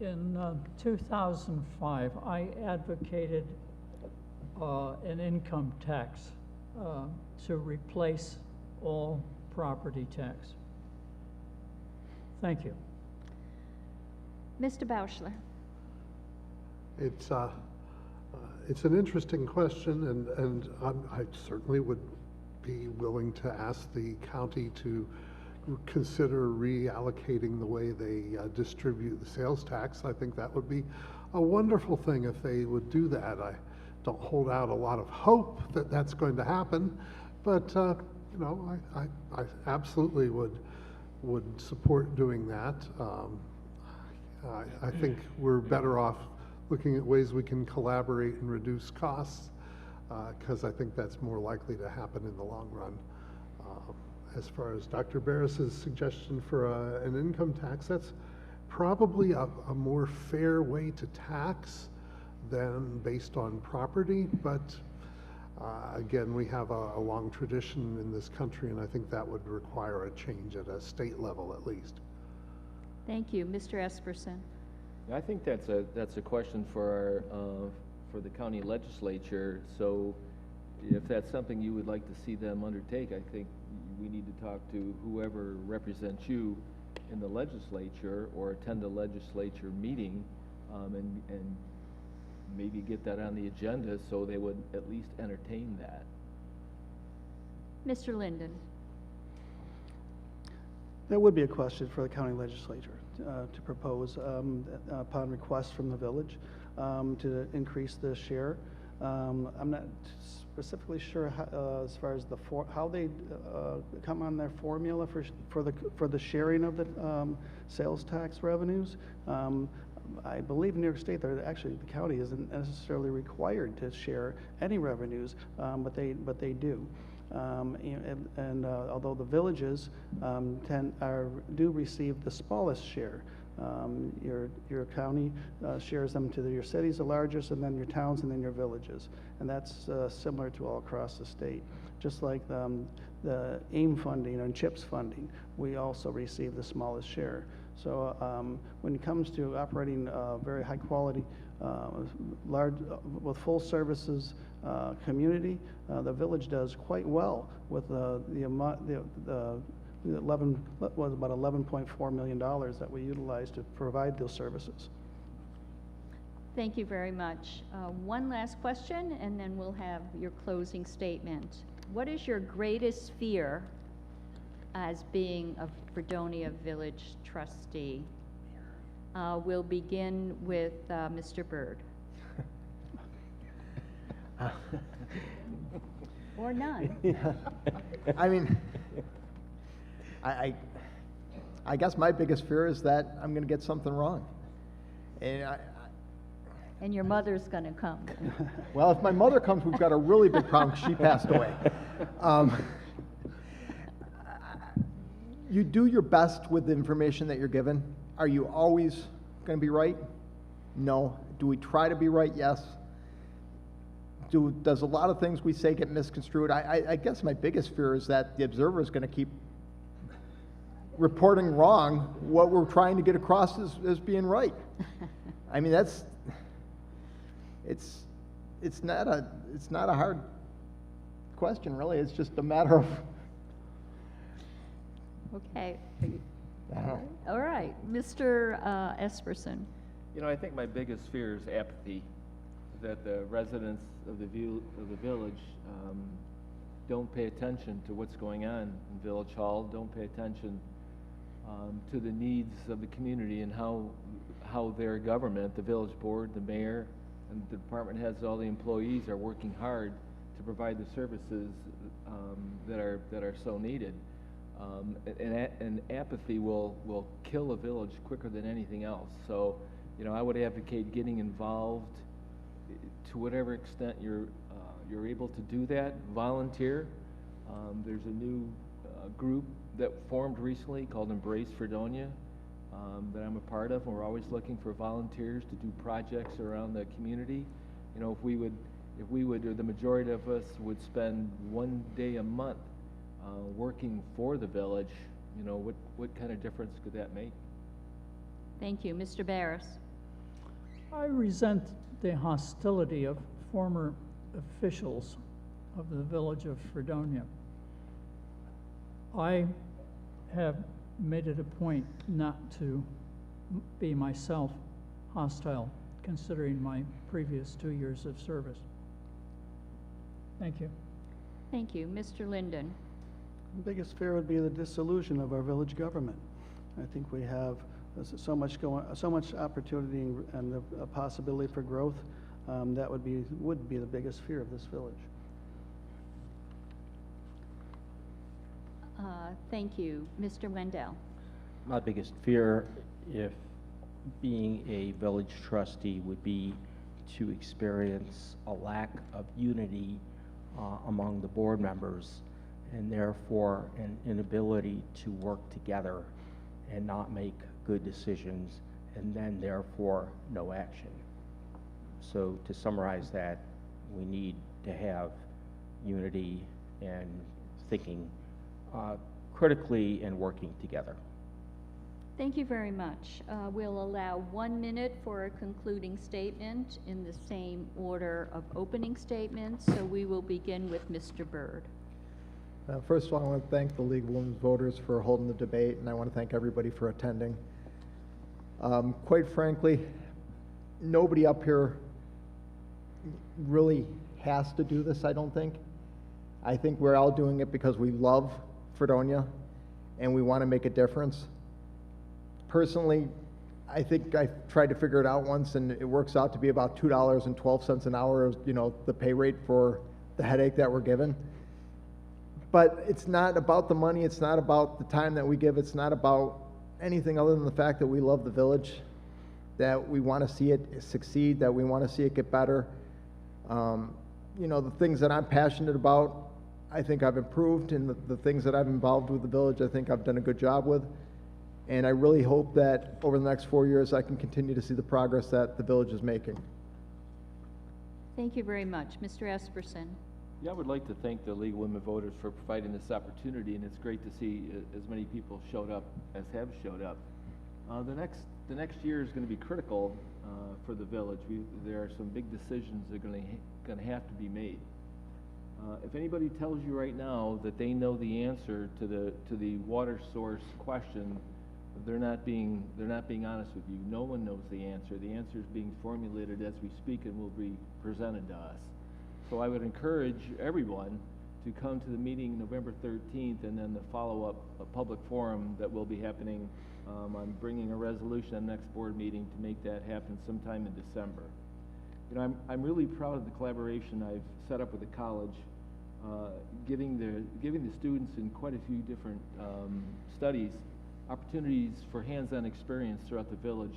In 2005, I advocated an income tax to replace all property tax. Thank you. Mr. Bauschler. It's an interesting question, and I certainly would be willing to ask the county to consider reallocating the way they distribute the sales tax. I think that would be a wonderful thing if they would do that. I don't hold out a lot of hope that that's going to happen, but I absolutely would support doing that. I think we're better off looking at ways we can collaborate and reduce costs, because I think that's more likely to happen in the long run. As far as Dr. Barris's suggestion for an income tax, that's probably a more fair way to tax than based on property, but again, we have a long tradition in this country, and I think that would require a change at a state level at least. Thank you. Mr. Esperson. I think that's a question for for the county legislature. So if that's something you would like to see them undertake, I think we need to talk to whoever represents you in the legislature or attend a legislature meeting and maybe get that on the agenda so they would at least entertain that. Mr. Linden. There would be a question for the county legislature to propose upon request from the village to increase the share. I'm not specifically sure how, as far as how they come on their formula for the sharing of the sales tax revenues. I believe in New York State, actually, the county isn't necessarily required to share any revenues, but they do. Although the villages do receive the smallest share. Your county shares them to your cities, the largest, and then your towns, and then your villages. And that's similar to all across the state. Just like the AIM funding and CHIPS funding, we also receive the smallest share. So when it comes to operating very high quality, large, with full services community, the village does quite well with the about $11.4 million that we utilize to provide those services. Thank you very much. One last question, and then we'll have your closing statement. What is your greatest fear as being a Fredonia Village trustee? We'll begin with Mr. Byrd. Or none. I mean, I guess my biggest fear is that I'm going to get something wrong. And And your mother's going to come. well, if my mother comes, we've got a really big problem. She passed away. You do your best with the information that you're given. Are you always going to be right? No. Do we try to be right? Yes. Does a lot of things we say get misconstrued? I guess my biggest fear is that the Observer is going to keep reporting wrong what we're trying to get across as being right. I mean, it's not a hard question, really. It's just a matter of. Okay. All right. Mr. Esperson. You know, I think my biggest fear is apathy, that the residents of the village don't pay attention to what's going on in Village Hall, don't pay attention to the needs of the community and how their government, the village board, the mayor, and the department heads, all the employees are working hard to provide the services that are so needed. And apathy will kill a village quicker than anything else. So, you know, I would advocate getting involved to whatever extent you're able to do that. Volunteer. There's a new group that formed recently called Embrace Fredonia that I'm a part of. And we're always looking for volunteers to do projects around the community. You know, if we would, or the majority of us would spend one day a month working for the village, you know, what kind of difference could that make? Thank you. Mr. Barris. I resent the hostility of former officials of the village of Fredonia. I have made it a point not to be myself hostile, considering my previous 2 years of service. Thank you. Thank you. Mr. Linden. The biggest fear would be the dissolution of our village government. I think we have so much opportunity and the possibility for growth. That would be the biggest fear of this village. Thank you. Mr. Wendell. My biggest fear, if being a village trustee, would be to experience a lack of unity among the board members, and therefore an inability to work together and not make good decisions, and then therefore no action. So to summarize that, we need to have unity and thinking critically and working together. Thank you very much. We'll allow 1 minute for a concluding statement in the same order of opening statements. So we will begin with Mr. Byrd. First of all, I want to thank the League of Women's Voters for holding the debate, and I want to thank everybody for attending. Quite frankly, nobody up here really has to do this, I don't think. I think we're all doing it because we love Fredonia and we want to make a difference. Personally, I think I tried to figure it out once, and it works out to be about $2.12 an hour, you know, the pay rate for the headache that we're given. But it's not about the money, it's not about the time that we give, it's not about anything other than the fact that we love the village. that we want to see it succeed, that we want to see it get better. You know, the things that I'm passionate about, I think I've improved, and the things that I've involved with the village, I think I've done a good job with. And I really hope that over the next 4 years, I can continue to see the progress that the village is making. Thank you very much. Mr. Esperson. Yeah, I would like to thank the League of Women Voters for providing this opportunity, and it's great to see as many people showed up as have showed up. The next year is going to be critical for the village. There are some big decisions that are going to have to be made. If anybody tells you right now that they know the answer to the water source question, they're not being honest with you. No one knows the answer. The answer is being formulated as we speak and will be presented to us. So I would encourage everyone to come to the meeting November 13th, and then the follow-up public forum that will be happening. I'm bringing a resolution at the next board meeting to make that happen sometime in December. You know, I'm really proud of the collaboration I've set up with the college, giving the students in quite a few different studies opportunities for hands-on experience throughout the village.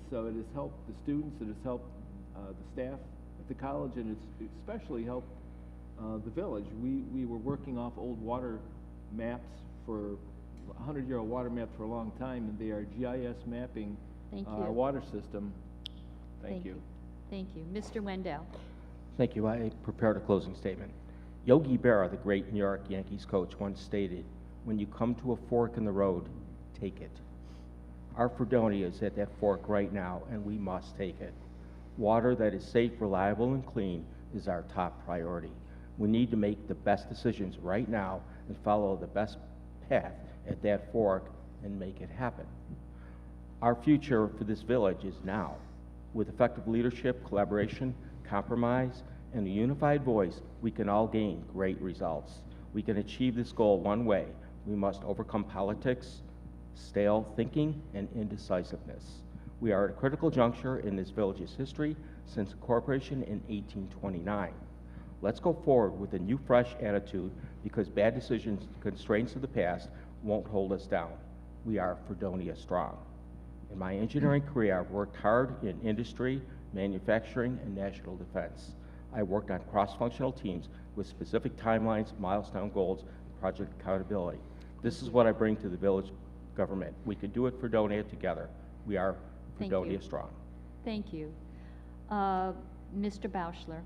So it has helped the students, it has helped the staff at the college, and it's especially helped the village. We were working off old water maps for 100-year-old water maps for a long time, and they are GIS mapping our water system. Thank you. Thank you. Mr. Wendell. Thank you. I prepared a closing statement. Yogi Berra, the great New York Yankees coach, once stated, "When you come to a fork in the road, take it." Our Fredonia is at that fork right now, and we must take it. Water that is safe, reliable, and clean is our top priority. We need to make the best decisions right now and follow the best path at that fork and make it happen. Our future for this village is now. With effective leadership, collaboration, compromise, and a unified voice, we can all gain great results. We can achieve this goal one way. We must overcome politics, stale thinking, and indecisiveness. We are at a critical juncture in this village's history since incorporation in 1829. Let's go forward with a new, fresh attitude, because bad decisions, constraints of the past won't hold us down. We are Fredonia strong. In my engineering career, I've worked hard in industry, manufacturing, and national defense. I worked on cross-functional teams with specific timelines, milestone goals, and project accountability. This is what I bring to the village government. We can do it for Fredonia together. We are Fredonia strong. Thank you. Mr. Bauschler.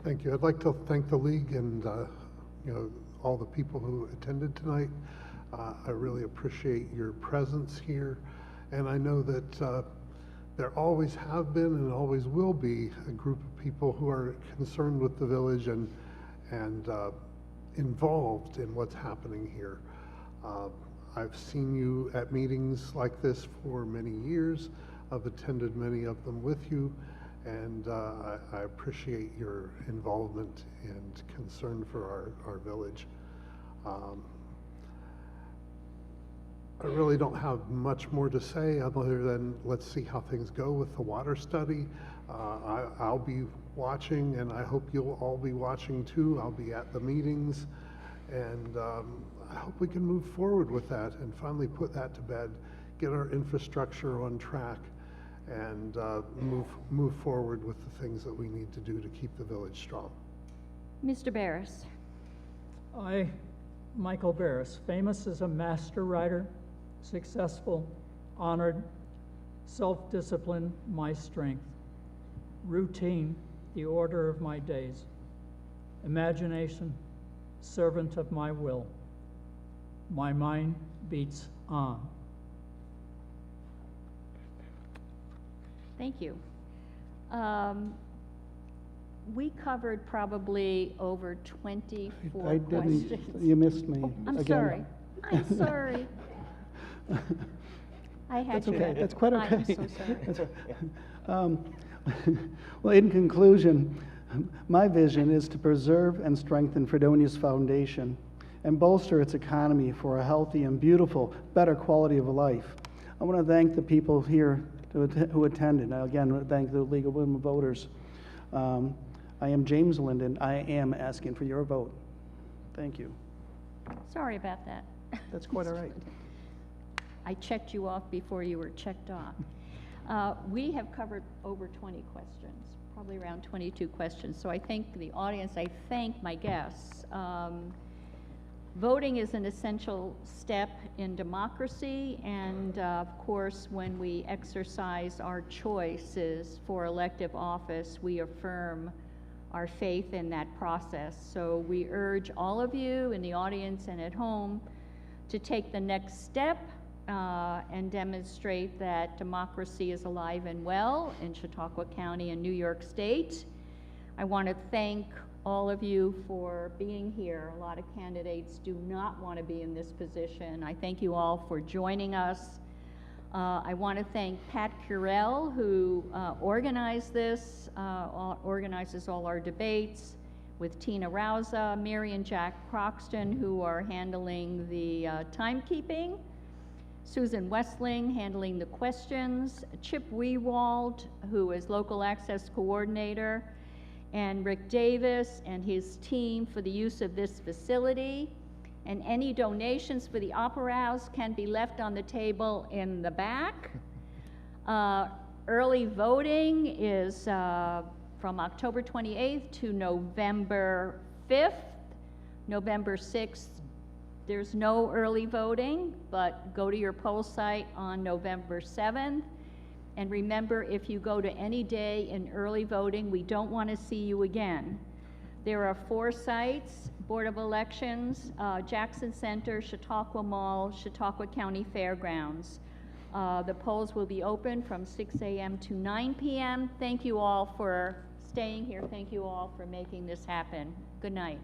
Thank you. I'd like to thank the league and you know, all the people who attended tonight. I really appreciate your presence here, and I know that there always have been and always will be a group of people who are concerned with the village and involved in what's happening here. I've seen you at meetings like this for many years. I've attended many of them with you, and I appreciate your involvement and concern for our village. I really don't have much more to say other than let's see how things go with the water study. I'll be watching, and I hope you'll all be watching too. I'll be at the meetings, and I hope we can move forward with that and finally put that to bed, get our infrastructure on track, and move forward with the things that we need to do to keep the village strong. Mr. Barris. I, Michael Barris, famous as a master writer, successful, honored, self-discipline, my strength, routine, the order of my days, imagination, servant of my will, my mind beats on. Thank you. We covered probably over 24 I questions. didn't, you missed me. I'm again. sorry. I'm sorry. I had That's you. okay. That's quite okay. I'm so sorry. Well, in conclusion, my vision is to preserve and strengthen Fredonia's foundation and bolster its economy for a healthy and beautiful, better quality of life. I want to thank the people here who attended. I again thank the League of Women Voters. I am James Linden. I am asking for your vote. Thank you. Sorry about that. That's quite all right. I checked you off before you were checked off. We have covered over 20 questions, probably around 22 questions. So I thank the audience, I thank my guests. Voting is an essential step in democracy, and of course, when we exercise our choices for elective office, we affirm our faith in that process. So we urge all of you in the audience and at home to take the next step and demonstrate that democracy is alive and well in Chautauqua County and New York State. I want to thank all of you for being here. A lot of candidates do not want to be in this position. I thank you all for joining us. I want to thank Pat Purell, who organized this, organizes all our debates, with Tina Rauza, Mary and Jack Croxton, who are handling the timekeeping, Susan Westling handling the questions, Chip Wiewald, who is local access coordinator, and Rick Davis and his team for the use of this facility. And any donations for the Opera House can be left on the table in the back. Early voting is from October 28th to November 5th. November 6th, there's no early voting, but go to your poll site on November 7th. And remember, if you go to any day in early voting, we don't want to see you again. There are 4 sites: Board of Elections, Jackson Center, Chautauqua Mall, Chautauqua County Fairgrounds. The polls will be open from 6 a.m. to 9 p.m. Thank you all for staying here. Thank you all for making this happen. Good night.